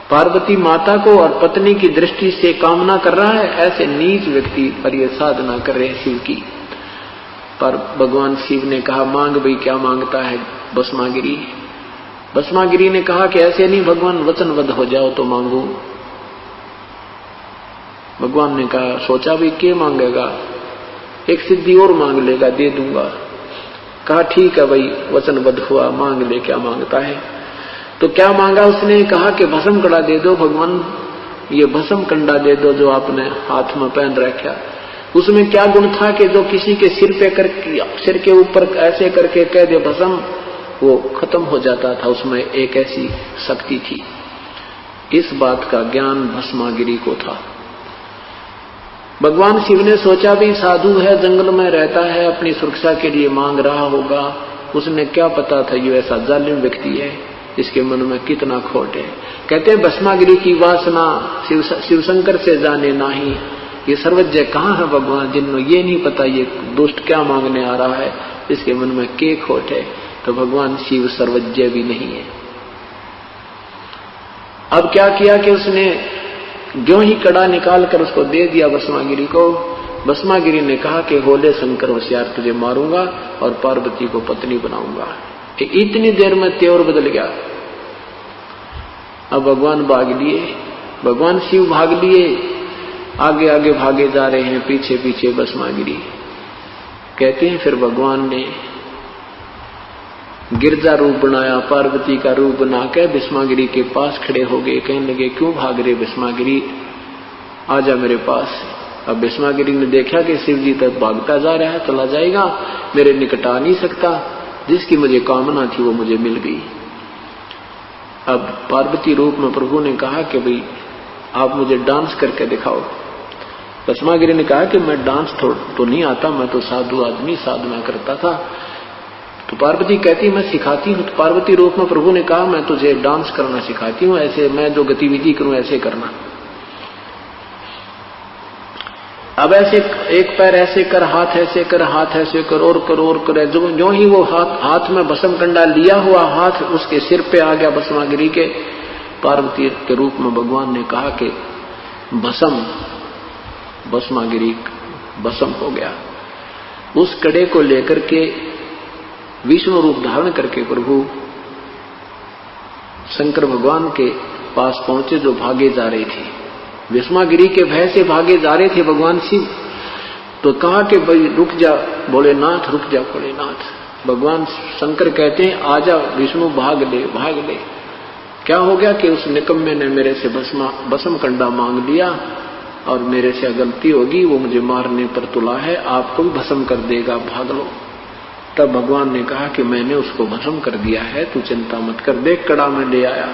A: पार्वती माता को और पत्नी की दृष्टि से कामना कर रहा है, ऐसे नीच व्यक्ति पर यह साधना कर रहे शिव की। पर भगवान शिव ने कहा, मांग भाई, क्या मांगता है भस्मागिरी। भस्मागिरी ने कहा कि ऐसे नहीं भगवान, वचनबद्ध हो जाओ तो मांगू। भगवान ने कहा, सोचा भी क्या मांगेगा, एक सिद्धि और मांग लेगा, दे दूंगा। कहा ठीक है भाई, वचनबद्ध हुआ, मांग ले, क्या मांगता है। तो क्या मांगा उसने, कहा कि भस्म कड़ा दे दो भगवान, ये भस्म कंडा दे दो जो आपने हाथ में पहन रखा। उसमें क्या गुण था कि जो किसी के सिर पे सिर के ऊपर ऐसे करके कह दे भस्म, वो खत्म हो जाता था। उसमें एक ऐसी शक्ति थी। इस बात का ज्ञान भस्मागिरी को था। भगवान शिव ने सोचा भी साधु है, जंगल में रहता है, अपनी सुरक्षा के लिए मांग रहा होगा। उसने क्या पता था ये ऐसा जालिम व्यक्ति है, इसके मन में कितना खोट है। कहते हैं भस्मागिरी की वासना शिव शंकर से जाने नाही। ये सर्वज्ञ कहाँ है भगवान, जिन्हों ये नहीं पता ये दुष्ट क्या मांगने आ रहा है, इसके मन में के खोट है। तो भगवान शिव सर्वज्ञ भी नहीं है। अब क्या किया कि उसने जो ही कड़ा निकाल कर उसको दे दिया भस्मागिरी को। भस्मागिरी ने कहा कि होले शंकर होशियार, तुझे मारूंगा और पार्वती को पत्नी बनाऊंगा। इतनी देर में त्योर बदल गया। अब भगवान भाग लिए, भगवान शिव भाग लिए, आगे आगे भागे जा रहे हैं, पीछे पीछे भस्मागिरी। कहते हैं फिर भगवान ने गिरजा रूप बनाया, पार्वती का रूप बना के भस्मागिरी के पास खड़े हो गए। कहने लगे क्यों भाग रहे भस्मागिरी, आजा मेरे पास। अब भस्मागिरी ने देखा कि शिव जी तक भागता जा रहा है, चला जाएगा, मेरे निकट आ नहीं सकता। जिसकी मुझे कामना थी वो मुझे मिल गई। अब पार्वती रूप में प्रभु ने कहा कि भाई आप मुझे डांस करके दिखाओ। भस्मागिरी ने कहा कि मैं डांस तो नहीं आता, मैं तो साधु आदमी, साधना करता था। तो पार्वती कहती मैं सिखाती हूँ। तो पार्वती रूप में प्रभु ने कहा मैं तुझे डांस करना सिखाती हूँ, ऐसे मैं जो गतिविधि करूं ऐसे करना। अब ऐसे एक पैर ऐसे कर, हाथ ऐसे कर, हाथ ऐसे कर, और कर और कर। जो ही वो हाथ में भस्म कंडा लिया हुआ हाथ उसके सिर पे आ गया भस्मागिरी के। पार्वती के रूप में भगवान ने कहा कि भस्मागिरी भस्म हो गया। उस कड़े को लेकर के विष्णु रूप धारण करके प्रभु शंकर भगवान के पास पहुंचे जो भागे जा रहे थे। भस्मागिरी के भय से भागे जा रहे थे भगवान शिव। तो कहा कि भाई रुक जा भोलेनाथ, रुक जा भोलेनाथ। भगवान शंकर कहते हैं आजा विष्णु, भाग ले भाग ले। क्या हो गया कि उस निकम्मे ने मेरे से भस्म कंडा मांग लिया और मेरे से गलती होगी, वो मुझे मारने पर तुला है, आपको भी भस्म कर देगा, भाग लो। तब भगवान ने कहा कि मैंने उसको भस्म कर दिया है, तू चिंता मत कर। देख कड़ा में ले आया।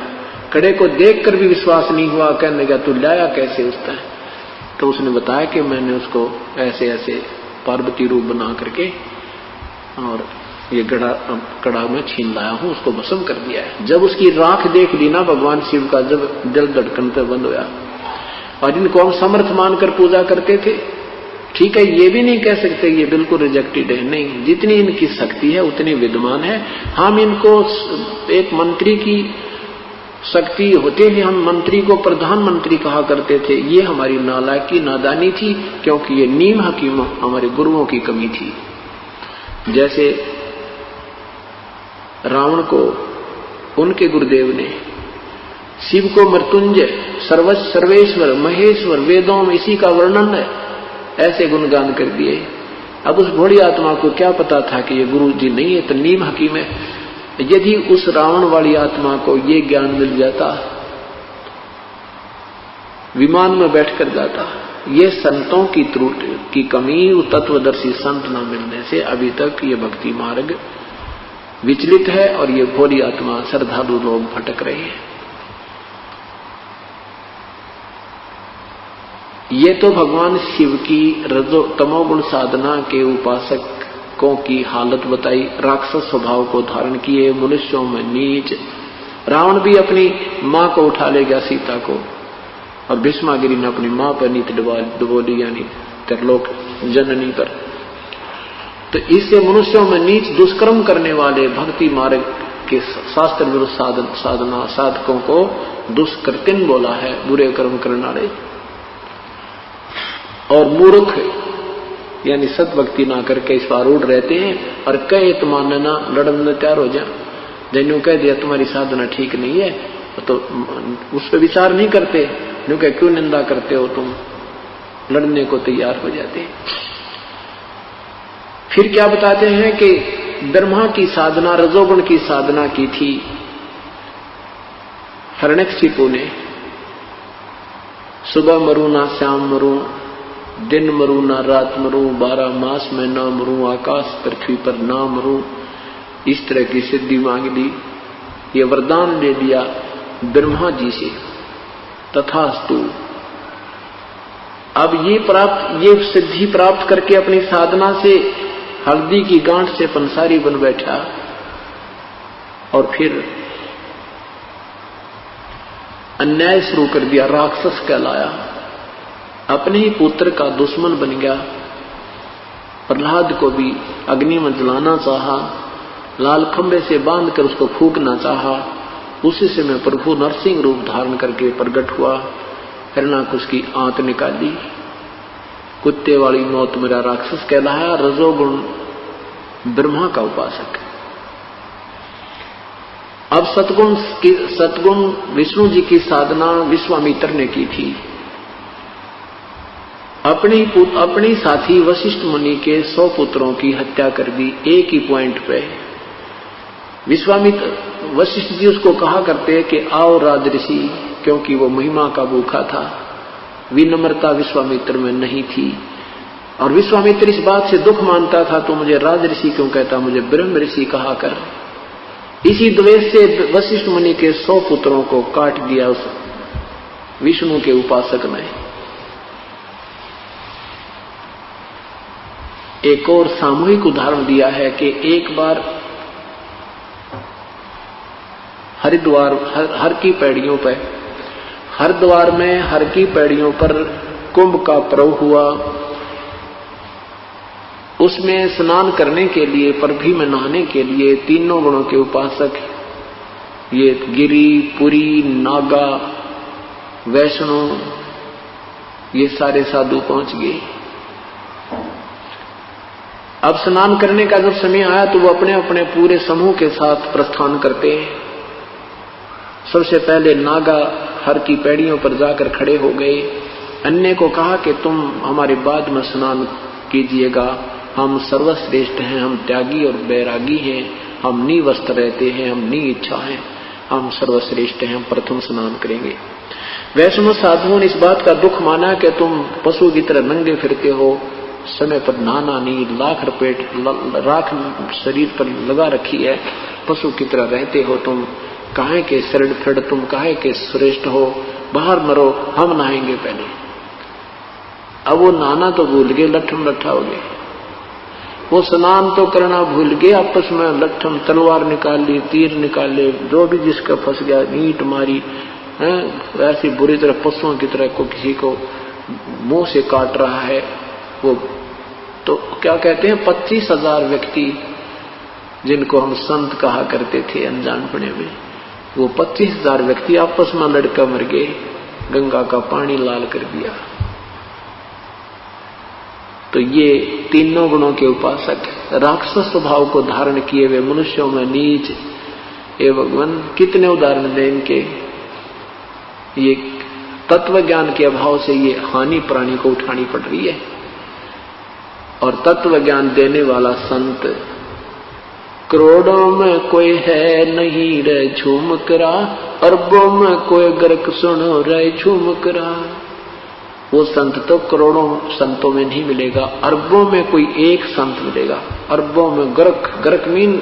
A: कड़े को देखकर भी विश्वास नहीं हुआ, कहने लगा तू लाया कैसे उसका। तो उसने बताया कि मैंने उसको ऐसे ऐसे पार्वती रूप बना करके और ये कड़ा में छीन लाया हूं, उसको भस्म कर दिया है। जब उसकी राख देख ली ना भगवान शिव का, जब दिल धड़कन पे बंद होया। और इनको हम समर्थ मानकर पूजा करते थे। ठीक है, ये भी नहीं कह सकते ये बिल्कुल रिजेक्टेड है, नहीं, जितनी इनकी शक्ति है उतनी विद्यमान है। हम इनको एक मंत्री की शक्ति होते हुए हम मंत्री को प्रधानमंत्री कहा करते थे। ये हमारी नालायकी नादानी थी, क्योंकि ये नीम हकीम हमारे गुरुओं की कमी थी। जैसे रावण को उनके गुरुदेव ने शिव को मृत्युंजय, सर्वेश्वर, महेश्वर, वेदों में इसी का वर्णन है, ऐसे गुणगान कर दिए। अब उस भोली आत्मा को क्या पता था कि ये गुरु जी नहीं है, तो नीम हकीम है। यदि उस रावण वाली आत्मा को ये ज्ञान मिल जाता, विमान में बैठकर जाता। ये संतों की त्रुटि की कमी, तत्वदर्शी संत न मिलने से अभी तक ये भक्ति मार्ग विचलित है और ये भोली आत्मा श्रद्धालु लोग भटक रहे हैं। ये तो भगवान शिव की रजो तमोगुण साधना के उपासकों की हालत बताई। राक्षस स्वभाव को धारण किए, मनुष्यों में नीच। रावण भी अपनी मां को उठा ले गया, सीता को, और भस्मागिरी ने अपनी मां पर नीत डबोली, यानी त्रिलोक जननी पर। तो इससे मनुष्यों में नीच दुष्कर्म करने वाले भक्ति मार्ग के शास्त्र विरुद्ध साधना साधकों को दुष्कृतिन बोला है, बुरे कर्म करने वाले। और मूर्ख यानी सतभक्ति ना करके इस बार उड़ रहते हैं और कहे तो मानना लड़ने तैयार हो जा। जिन्होंने कह दिया तुम्हारी साधना ठीक नहीं है तो उस पर विचार नहीं करते, क्योंकि क्यों निंदा करते हो तुम, लड़ने को तैयार हो जाते हैं। फिर क्या बताते हैं कि ब्रह्मा की साधना, रजोगुण की साधना की थी हिरण्यकशिपु ने। सुबह मरूं ना श्याम मरूं, दिन मरूं ना रात मरूं, 12 मास में ना मरूं, आकाश पृथ्वी पर ना मरूं, इस तरह की सिद्धि मांग ली। ये वरदान ले लिया ब्रह्मा जी से, तथास्तु। अब ये सिद्धि प्राप्त करके अपनी साधना से हल्दी की गांठ से पंसारी बन बैठा और फिर अन्याय शुरू कर दिया, राक्षस कहलाया, अपने ही पुत्र का दुश्मन बन गया। प्रहलाद को भी अग्नि में जलाना चाहा, लाल खंबे से बांधकर उसको फूंकना चाहा। उसी से मैं प्रभु नरसिंह रूप धारण करके प्रकट हुआ, हिरण्याकुश की आंत निकाली। कुत्ते वाली मौत मेरा राक्षस कहलाया, रजोगुण ब्रह्मा का उपासक। अब सतगुण विष्णु जी की साधना विश्वामित्र ने की थी। अपने साथी वशिष्ठ मुनि के 100 पुत्रों की हत्या कर दी एक ही पॉइंट पे। वशिष्ठ जी उसको कहा करते कि आओ राजऋषि, क्योंकि वो महिमा का भूखा था, विनम्रता विश्वामित्र में नहीं थी। और विश्वामित्र इस बात से दुख मानता था, तो मुझे राजऋषि क्यों कहता, मुझे ब्रह्म ऋषि कहा कर। इसी द्वेष से वशिष्ठ मुनि के 100 पुत्रों को काट दिया उस विष्णु के उपासक ने। एक और सामूहिक उदाहरण दिया है कि एक बार हरिद्वार हर की पैड़ियों पर, हरिद्वार में हर की पैड़ियों पर कुंभ का पर्व हुआ। उसमें स्नान करने के लिए, परभी में नहाने के लिए तीनों गुणों के उपासक, ये गिरि, पुरी, नागा, वैष्णो, ये सारे साधु पहुंच गए। अब स्नान करने का जब समय आया तो वो अपने अपने पूरे समूह के साथ प्रस्थान करते हैं। सबसे पहले नागा हर की पैड़ियों पर जाकर खड़े हो गए। अन्य को कहा कि तुम हमारे बाद में स्नान कीजिएगा, हम सर्वश्रेष्ठ हैं, हम त्यागी और बैरागी हैं, हम निवस्त्र रहते हैं, हम नि इच्छा हैं, हम सर्वश्रेष्ठ हैं, हम प्रथम स्नान करेंगे। वैष्णव साधुओं ने इस बात का दुख माना कि तुम पशु की तरह नंगे फिरते हो, समय पर नहाना नहीं, राख शरीर पर लगा रखी है, पशु की तरह रहते हो तुम, काहे के शरण फिर, तुम काहे के श्रेष्ठ हो, बाहर मरो, हम नहाएंगे पहले। अब वो नहाना तो भूल गए, लट्ठम लट्ठा हो गए। वो स्नान तो करना भूल गए, आपस में लट्ठम, तलवार निकाल ली, तीर निकाले, जो भी जिसका फंस गया नीट मारी, ऐसी बुरी तरह पशुओं की तरह को किसी को मुंह से काट रहा है। वो तो क्या कहते हैं, 25,000 व्यक्ति जिनको हम संत कहा करते थे अनजानपने में, वो 25,000 व्यक्ति आपस में लड़का मर गए, गंगा का पानी लाल कर दिया। तो ये तीनों गुणों के उपासक, राक्षस स्वभाव को धारण किए हुए मनुष्यों में नीच, हे भगवान कितने उदाहरण दें इनके। ये तत्व ज्ञान के अभाव से ये हानि प्राणी को उठानी पड़ रही है। और तत्व ज्ञान देने वाला संत, करोड़ों में कोई है नहीं रे झूम करा, अरबों में कोई गर्क सुनो रे झूम करा। वो संत तो करोड़ों संतों में नहीं मिलेगा, अरबों में कोई एक संत मिलेगा। अरबों में गर्क मीन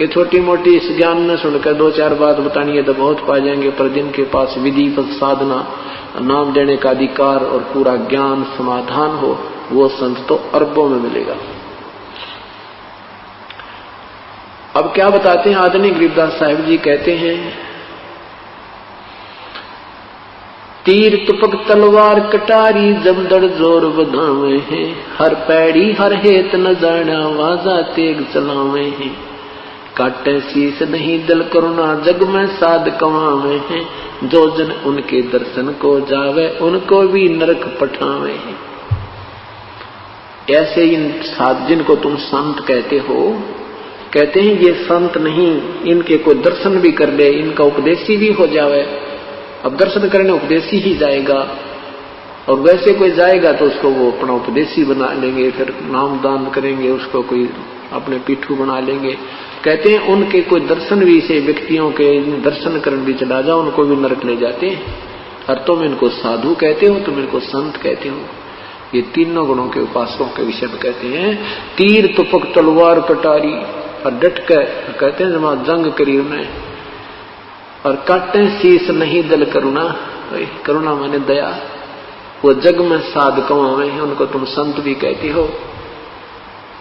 A: ये छोटी मोटी इस ज्ञान में सुनकर 2-4 बात बतानी है तो बहुत पा जाएंगे, पर जिनके पास विधि साधना, नाम देने का अधिकार और पूरा ज्ञान समाधान हो, वो संत तो अरबों में मिलेगा। अब क्या बताते हैं आदरणीय गरीबदास साहिब जी, कहते हैं तीर तुपक तलवार कटारी जमदड़ जोर बधावे हैं, हर पैड़ी हर हेत न जाना वाजा तेग चलावे हैं, काटे शीस नहीं दिल करुणा जग में साध कमावे हैं, जो जन उनके दर्शन को जावे उनको भी नरक पठावे हैं। ऐसे इन साध जिनको तुम संत कहते हो, कहते हैं ये संत नहीं, इनके कोई दर्शन भी कर ले, इनका उपदेशी भी हो जावे। अब दर्शन करने उपदेशी ही जाएगा और वैसे कोई जाएगा तो उसको वो अपना उपदेशी बना लेंगे, फिर नाम दान करेंगे, उसको कोई अपने पीठू बना लेंगे। कहते हैं उनके कोई दर्शन भी से व्यक्तियों के दर्शन करने भी चला जाओ, उनको भी नरक ले जाते हैं। और तुम इनको साधु कहते हो, तुम इनको संत कहते हो। ये तीनों गुणों के उपासकों के विषय में कहते हैं। तीर तुपक तलवार कटारी और डट कर कहते हैं जमा जंग करी उन्हें, और काटे शीस नहीं दल करुणा। करुणा माने दया। वो जग में साधकों में उनको तुम संत भी कहते हो,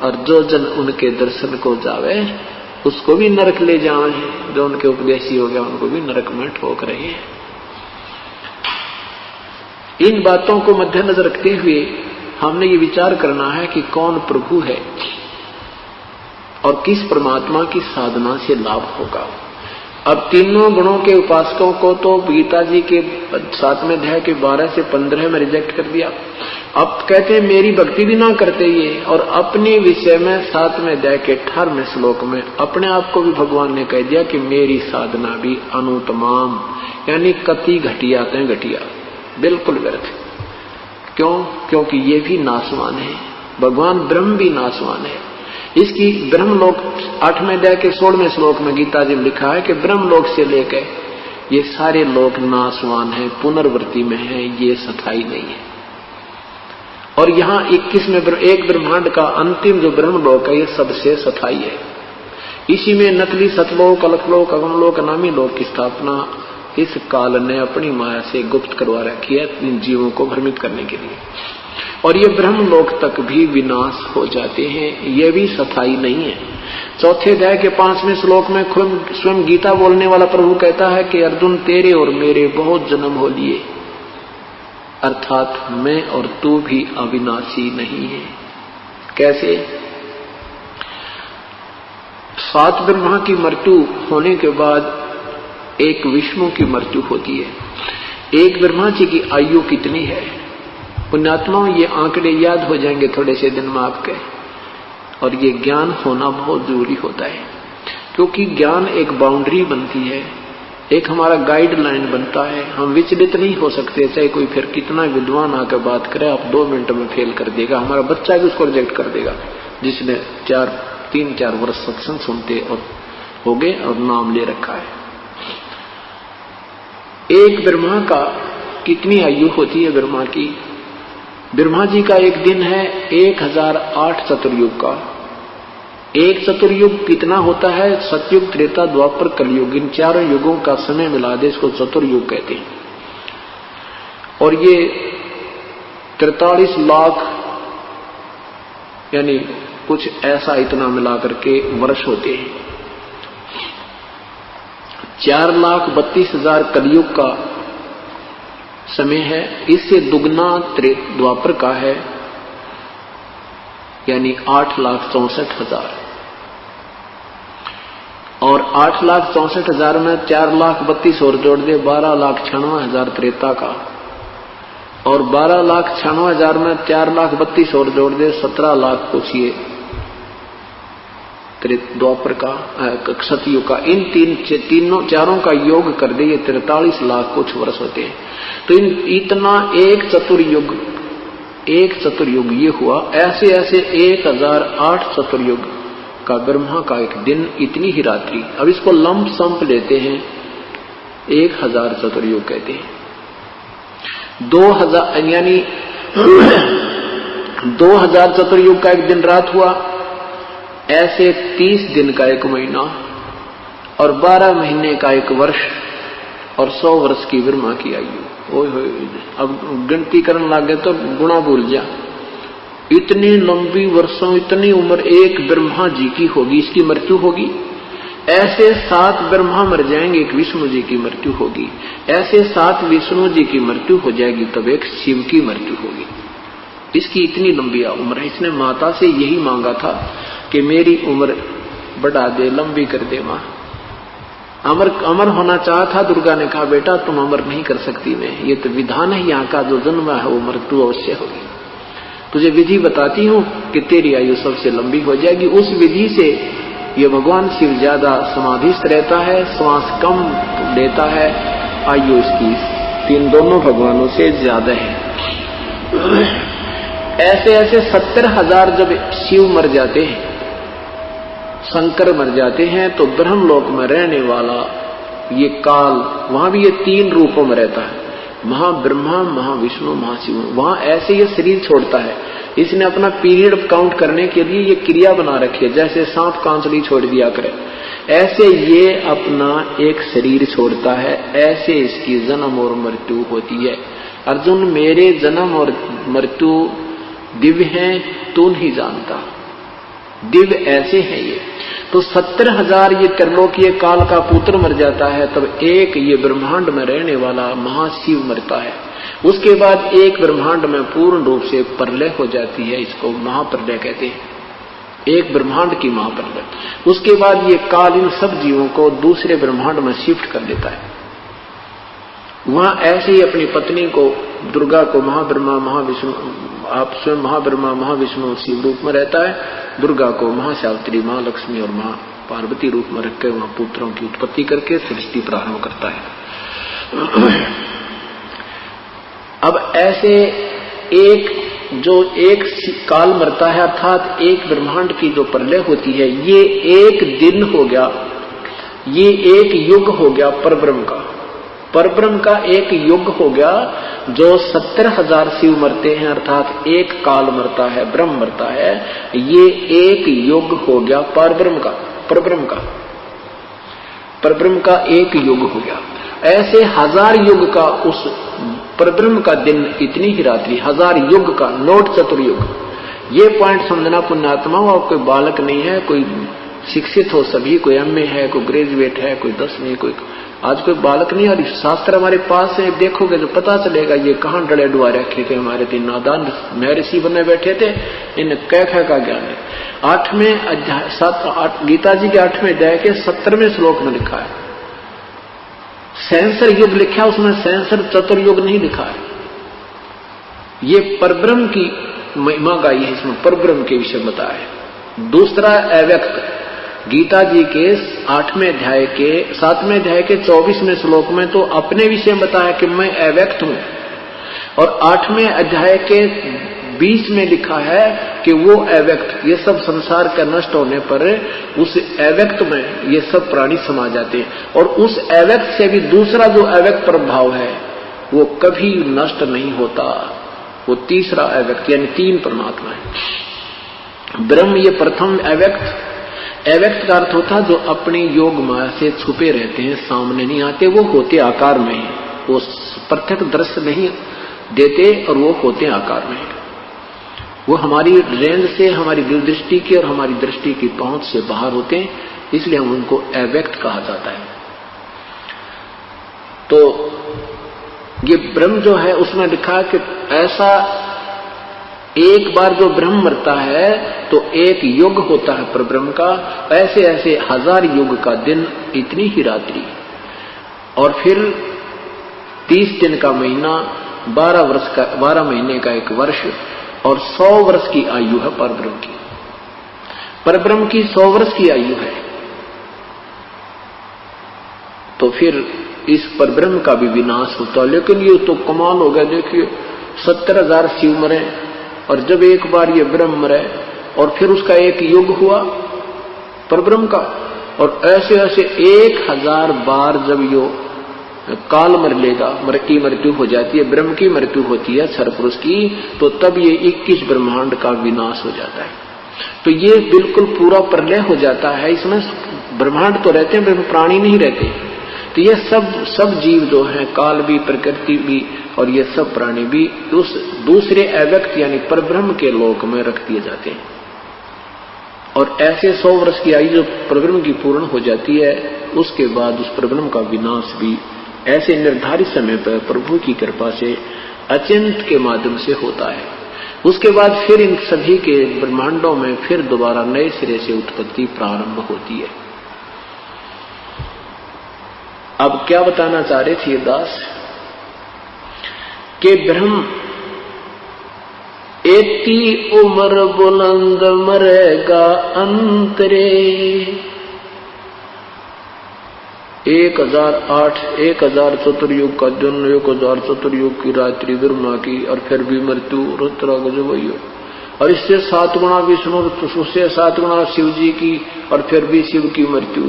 A: और जो जन उनके दर्शन को जावे उसको भी नरक ले जावे। जो उनके उपदेशी हो गया उनको भी नरक में ठोक रहे हैं। इन बातों को मद्देनजर रखते हुए हमने ये विचार करना है कि कौन प्रभु है और किस परमात्मा की साधना से लाभ होगा। अब तीनों गुणों के उपासकों को तो गीता जी के 7वें अध्याय के 12 से 15 में रिजेक्ट कर दिया। अब कहते हैं मेरी भक्ति भी ना करते ये, और अपने विषय में 7वें अध्याय के 18वें श्लोक में अपने आप को भी भगवान ने कह दिया कि मेरी साधना भी अनुतमाम, यानी कति घटिया ते घटिया, बिल्कुल व्यर्थ। क्यों? क्योंकि ये भी नाशवान है, भगवान ब्रह्म भी नाशवान है। इसकी ब्रह्मलोक 8वें अध्याय के 16वें श्लोक में गीता जी में लिखा है कि ब्रह्मलोक से लेकर ये सारे लोक नाशवान है, पुनर्वृत्ति में है, ये स्थायी नहीं है। और यहाँ 21 में एक ब्रह्मांड का अंतिम जो ब्रह्मलोक है ये सबसे स्थायी है। इसी में नकली सतलोक, अलखलोक, अगमलोक, अनामी लोक की स्थापना इस काल ने अपनी माया से गुप्त करवा रखी है इन जीवों को भ्रमित करने के लिए। और ये ब्रह्मलोक तक भी विनाश हो जाते हैं, ये भी स्थायी नहीं है। 4थे अध्याय के 5वें श्लोक में स्वयं गीता बोलने वाला प्रभु कहता है कि अर्जुन तेरे और मेरे बहुत जन्म हो लिए, अर्थात मैं और तू भी अविनाशी नहीं है। कैसे? 7 ब्रह्मा की मृत्यु होने के बाद एक विष्णु की मृत्यु होती है। एक ब्रह्मा जी की आयु कितनी है? पुण्यात्माओं ये आंकड़े याद हो जाएंगे थोड़े से दिन में आपके, और ये ज्ञान होना बहुत जरूरी होता है, क्योंकि ज्ञान एक बाउंड्री बनती है, एक हमारा गाइडलाइन बनता है। हम विचलित नहीं हो सकते, चाहे कोई फिर कितना विद्वान आकर बात करे, आप 2 मिनट में फेल कर देगा। हमारा बच्चा भी उसको रिजेक्ट कर देगा, जिसने 3-4 वर्ष सत्संग सुनते और हो गए और नाम ले रखा है। एक ब्रह्मा का कितनी आयु होती है? ब्रह्मा की, ब्रह्मा जी का एक दिन है 1008 चतुर्युग का। एक चतुर्युग कितना होता है? सतयुग, त्रेता, द्वापर, कलयुग, इन 4 युगों का समय मिला दे इसको चतुर्युग कहते हैं। और ये 43 लाख यानी कुछ ऐसा इतना मिला करके वर्ष होते हैं। 4,32,000 कलयुग का समय है, इससे दुगना द्वापर का है, यानी 8,64,000। और 8,64,000 में 4,32,000 और जोड़ दे 12,96,000 त्रेता का, और 12,96,000 में 4,32,000 और जोड़ दे 17 लाख पूछिए द्वापर का, सतयुग का। इन चारों का योग कर दे ये 43 लाख कुछ वर्ष होते हैं। तो इतना एक चतुर्युग ये हुआ। ऐसे ऐसे 1008 चतुर्युग का ब्रह्मा का एक दिन, इतनी ही रात्रि। अब इसको लंप संप लेते हैं, 1000 चतुर्युग कहते हैं। 2000 यानी 2000 चतुर्युग का एक दिन रात हुआ। ऐसे 30 दिन का एक महीना, और 12 महीने का एक वर्ष, और 100 वर्ष की ब्रह्मा की आयु। ओए होए, अब गिनती करने लगे तो गुणा भूल जा। इतनी लंबी वर्षों, इतनी उम्र एक ब्रह्मा जी की होगी, इसकी मृत्यु होगी। ऐसे 7 ब्रह्मा मर जाएंगे, एक विष्णु जी की मृत्यु होगी। ऐसे 7 विष्णु जी की मृत्यु हो जाएगी, तब एक शिव की मृत्यु होगी। इसकी इतनी लंबी उम्र है। इसने माता से यही मांगा था कि मेरी उम्र बढ़ा दे, लंबी कर दे मां। अमर होना चाहा था। दुर्गा ने कहा बेटा तुम अमर नहीं कर सकती मैं, ये तो विधान है यहाँ का, जो जन्म है वो मृत्यु अवश्य होगी। तुझे विधि बताती हूँ कि तेरी आयु सबसे लंबी हो जाएगी। उस विधि से ये भगवान शिव ज्यादा समाधिस्थ रहता है, श्वास कम लेता है, आयु इसकी 3 दोनों भगवानों से ज्यादा है। ऐसे ऐसे 70,000 जब शिव मर जाते हैं, शंकर मर जाते हैं, तो ब्रह्मलोक में रहने वाला ये काल, वहां भी ये 3 रूपों में रहता है, महाब्रह्मा, महाविष्णु, महाशिव। वहां ऐसे ये शरीर छोड़ता है। इसने अपना पीरियड काउंट करने के लिए ये क्रिया बना रखी है, जैसे सांप कांचड़ी छोड़ दिया करे, ऐसे ये अपना एक शरीर छोड़ता है, ऐसे इसकी जन्म और मृत्यु होती है। अर्जुन, मेरे जन्म और मृत्यु दिव्य हैं, तू नहीं जानता, दिव्य ऐसे हैं ये। तो 70,000 ये त्रिलोकीय काल का पुत्र मर जाता है, तब एक ये ब्रह्मांड में रहने वाला महाशिव मरता है। उसके बाद एक ब्रह्मांड में पूर्ण रूप से प्रलय हो जाती है, इसको महाप्रलय कहते हैं, एक ब्रह्मांड की महाप्रलय। उसके बाद ये काल इन सब जीवों को दूसरे ब्रह्मांड में शिफ्ट कर देता है। वहां ऐसे ही अपनी पत्नी को, दुर्गा को महाब्रह्मा, महाविष्णु, आप स्वयं महाब्रह्मा, महाविष्णु शिव रूप में रहता है, दुर्गा को महासावित्री, महालक्ष्मी और मां पार्वती रूप में रखकर वहां पुत्रों की उत्पत्ति करके सृष्टि प्रारंभ करता है। अब ऐसे एक काल मरता है, अर्थात एक ब्रह्मांड की जो प्रलय होती है, ये एक दिन हो गया, ये एक युग हो गया परब्रह्म का। परब्रह्म का एक युग हो गया, जो 70,000 शिव मरते हैं, अर्थात एक काल मरता है, ब्रह्म मरता है, ये एक युग हो गया परब्रह्म का, परब्रह्म का, परब्रह्म का एक युग हो गया। ऐसे 1000 युग का उस परब्रह्म का दिन, इतनी ही रात्रि, 1000 युग का, नोट चतुर्युग। ये पॉइंट समझना पुण्यात्मा, और कोई बालक नहीं है, कोई शिक्षित हो सभी, कोई एमए है, कोई ग्रेजुएट है, कोई 10वीं, कोई आज कोई बालक नहीं। और शास्त्र हमारे पास है, देखोगे तो पता चलेगा ये कहां डले डुआ रखे थे हमारे 3 नादान महर्षि बने बैठे थे, इन्हें कैफे का ज्ञान है। 8वें अध्याय, गीता जी के 8वें अध्याय के 17वें श्लोक में लिखा है, सहस्र युग लिखा, उसमें सहस्र चतुर्युग नहीं लिखा है। ये परब्रह्म की महिमा गाई है, इसमें परब्रह्म के विषय बताया है। दूसरा अव्यक्त, गीता जी के 8वें अध्याय के 7वें अध्याय के 24वें श्लोक में तो अपने विषय में बताया कि मैं अव्यक्त हूं, और 8वें अध्याय के 20 में लिखा है कि वो अव्यक्त, ये सब संसार का नष्ट होने पर उस अव्यक्त में ये सब प्राणी समा जाते हैं, और उस अव्यक्त से भी दूसरा जो अव्यक्त प्रभाव है वो कभी नष्ट नहीं होता, वो तीसरा अव्यक्त, यानी 3 परमात्मा है। ब्रह्म ये प्रथम अव्यक्त, अव्यक्त का अर्थ होता जो अपनी योग माया से छुपे रहते हैं, सामने नहीं आते, वो होते आकार में है, वो प्रत्यक्ष दृश्य नहीं देते, और वो होते आकार में है। वो हमारी रेंज से, हमारी दूरदृष्टि की और हमारी दृष्टि की पहुंच से बाहर होते हैं, इसलिए हम उनको अव्यक्त कहा जाता है। तो ये ब्रह्म जो है, उसमें लिखा कि ऐसा एक बार जो ब्रह्म मरता है तो एक युग होता है परब्रह्म का, ऐसे ऐसे 1000 युग का दिन, इतनी ही रात्रि, और फिर 30 दिन का महीना, 12 महीने का एक वर्ष, और 100 वर्ष की आयु है परब्रह्म की। परब्रह्म की 100 वर्ष की आयु है। तो फिर इस परब्रह्म का भी विनाश होता है। लेकिन ये तो कमाल हो गया, देखिए 70,000 शिव मरे, और जब एक बार ये ब्रह्म मरे और फिर उसका एक युग हुआ परब्रह्म का, और ऐसे ऐसे 1000 बार जब यो काल मर लेगा, की मृत्यु हो जाती है, ब्रह्म की मृत्यु होती है, क्षर पुरुष की, तो तब ये 21 ब्रह्मांड का विनाश हो जाता है। तो ये बिल्कुल पूरा प्रलय हो जाता है। इसमें ब्रह्मांड तो रहते हैं, प्राणी नहीं रहते। तो ये सब जीव जो हैं, काल भी, प्रकृति भी, और ये सब प्राणी भी उस दूसरे अव्यक्त यानी परब्रह्म के लोक में रख दिए जाते हैं। और ऐसे 100 वर्ष की आयु जो परब्रह्म की पूर्ण हो जाती है, उसके बाद उस परब्रह्म का विनाश भी ऐसे निर्धारित समय पर प्रभु की कृपा से अचिंत के माध्यम से होता है। उसके बाद फिर इन सभी के ब्रह्मांडों में फिर दोबारा नए सिरे से उत्पत्ति प्रारंभ होती है। अब क्या बताना चाह रहे थे दास कि ब्रह्म एती उम्र बुलंद मरेगा अंतरे, 1008 1000 चतुर्युग का दिन, 1000 चतुर्युग की रात्रि ब्रह्मा की, और फिर भी मृत्यु रुद्र गजबई। और इससे 7 गुना विष्णु, उससे 7 गुना शिव जी की, और फिर भी शिव की मृत्यु।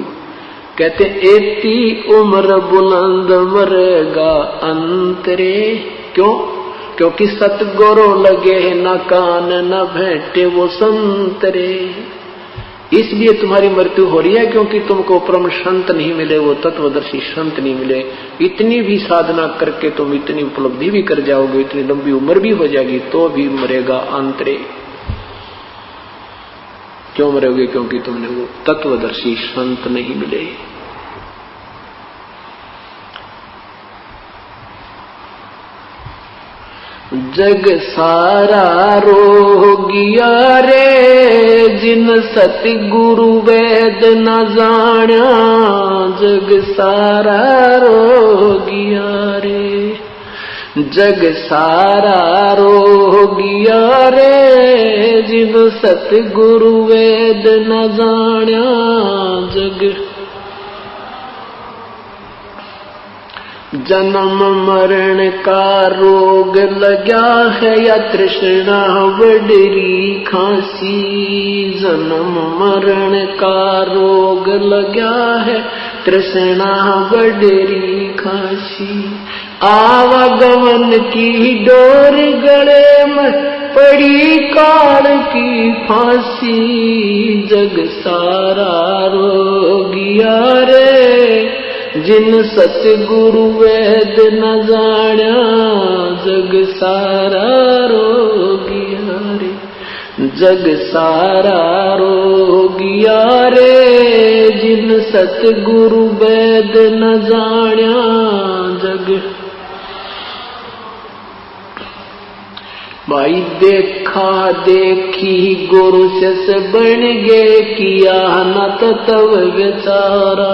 A: कहते एती उम्र बुलंद मरेगा अंतरे। क्यों? क्योंकि सतगुरु लगे न कान न भेंटे वो संतरे। इसलिए तुम्हारी मृत्यु हो रही है क्योंकि तुमको परम संत नहीं मिले, वो तत्वदर्शी संत नहीं मिले। इतनी भी साधना करके तुम इतनी उपलब्धि भी कर जाओगे, इतनी लंबी उम्र भी हो जाएगी, तो भी मरेगा अंतरे। क्यों मरोगे? क्योंकि तुमने वो तत्वदर्शी संत नहीं मिले। जग सारा रोगिया रे, जिन सतगुरु वेद न जाण्या। जग सारा रोगिया रे, जग सारा रोगिया रे, जिन सतगुरु वेद न जाण्या। जग जन्म मरण का रोग लगा है या तृष्णा बडरी खांसी। जन्म मरण का रोग लगा है, तृष्णा बडरी खांसी। आवागमन की डोर गले में पड़ी काल की फांसी। जग सारा रोगिया रे, जिन सतगुरु वेद न जाण्या। जग सारा रोगिया रे, जग सारा रोगिया रे, जिन सतगुरु वेद न जाण्या। जग भाई देखा देखी गुरु से बन गे, किया न तव विचारा।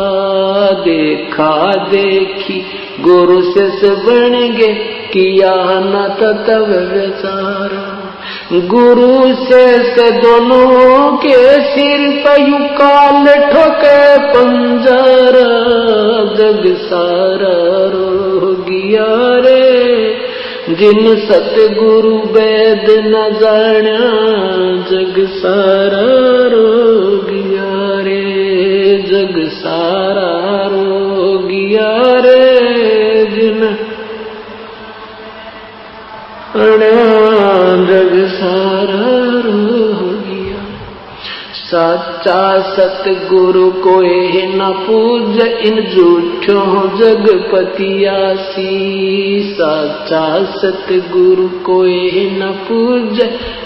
A: देखा देखी गुरु से बन गे, किया न तव विचारा। गुरु से दोनों के सिर पे यू काल ठोके पंजरा। जग सारा रोगिया रे, जिन सतगुरु वेद न जाण्या। जग सारा रोगिया रे, जग सारा रोगिया रे, जिन जग सारा रोगिया। सच्चा सतगुरु कोई न पूज, इन झूठों जगपतियासी। सच्चा सतगुरु कोई न पूज,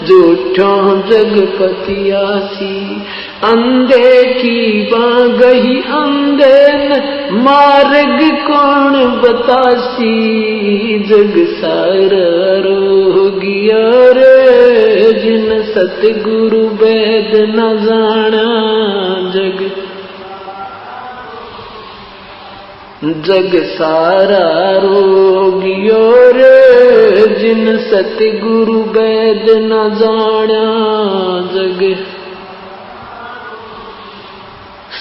A: झूठों जगपतियासी। अंधे की बागही अंधे न, मार्ग कौन बतासी। जग सारा रोगिया रे, जिन सतगुरु वेद न जाना। जग सारा रोगियो रे, जिन सतगुरु वेद न जाना। जग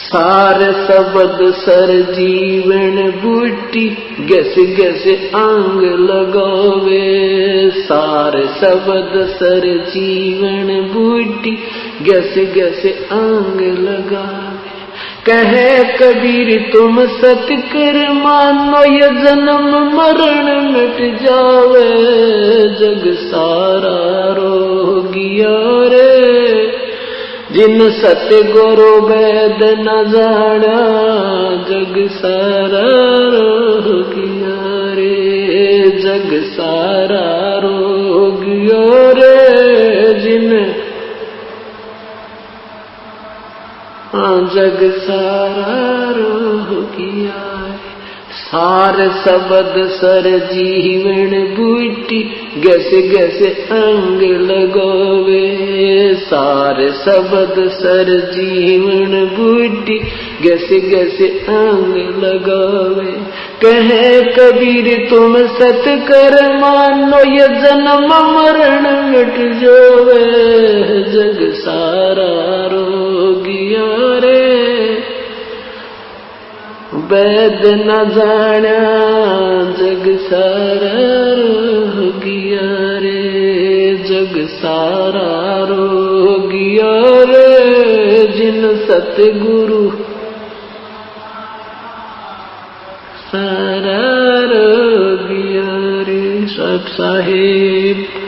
A: सार शब्द सर जीवन बूटी, गैस गैस अंग लगावे। सार शब्द सर जीवन बूटी, गैस गैस अंग लगावे। कहे कबीर तुम सत कर मानो, ये जन्म मरण मिट जावे। जग सारा रोगिया रे, जिन सतगुरु वेद न जाना। जग सारा रोगिया रे, जग सारा रोगिया रे, जिन जग सारा रोगिया। सार शब्द सर जीवन बूटी, गैस गैस अंग लगोवे। सार शब्द सर जीवन बूटी, गैस गैस अंग लगोवे। कहे कबीर तुम सत कर मानो, ये जन्म मरण मिट जावे। जग सारा रोगिया रे, वैद न जाना जग सारा रोगिया रे, जग सारा रोगिया रे, जिन सतगुरु सारा रोगिया रे। साहब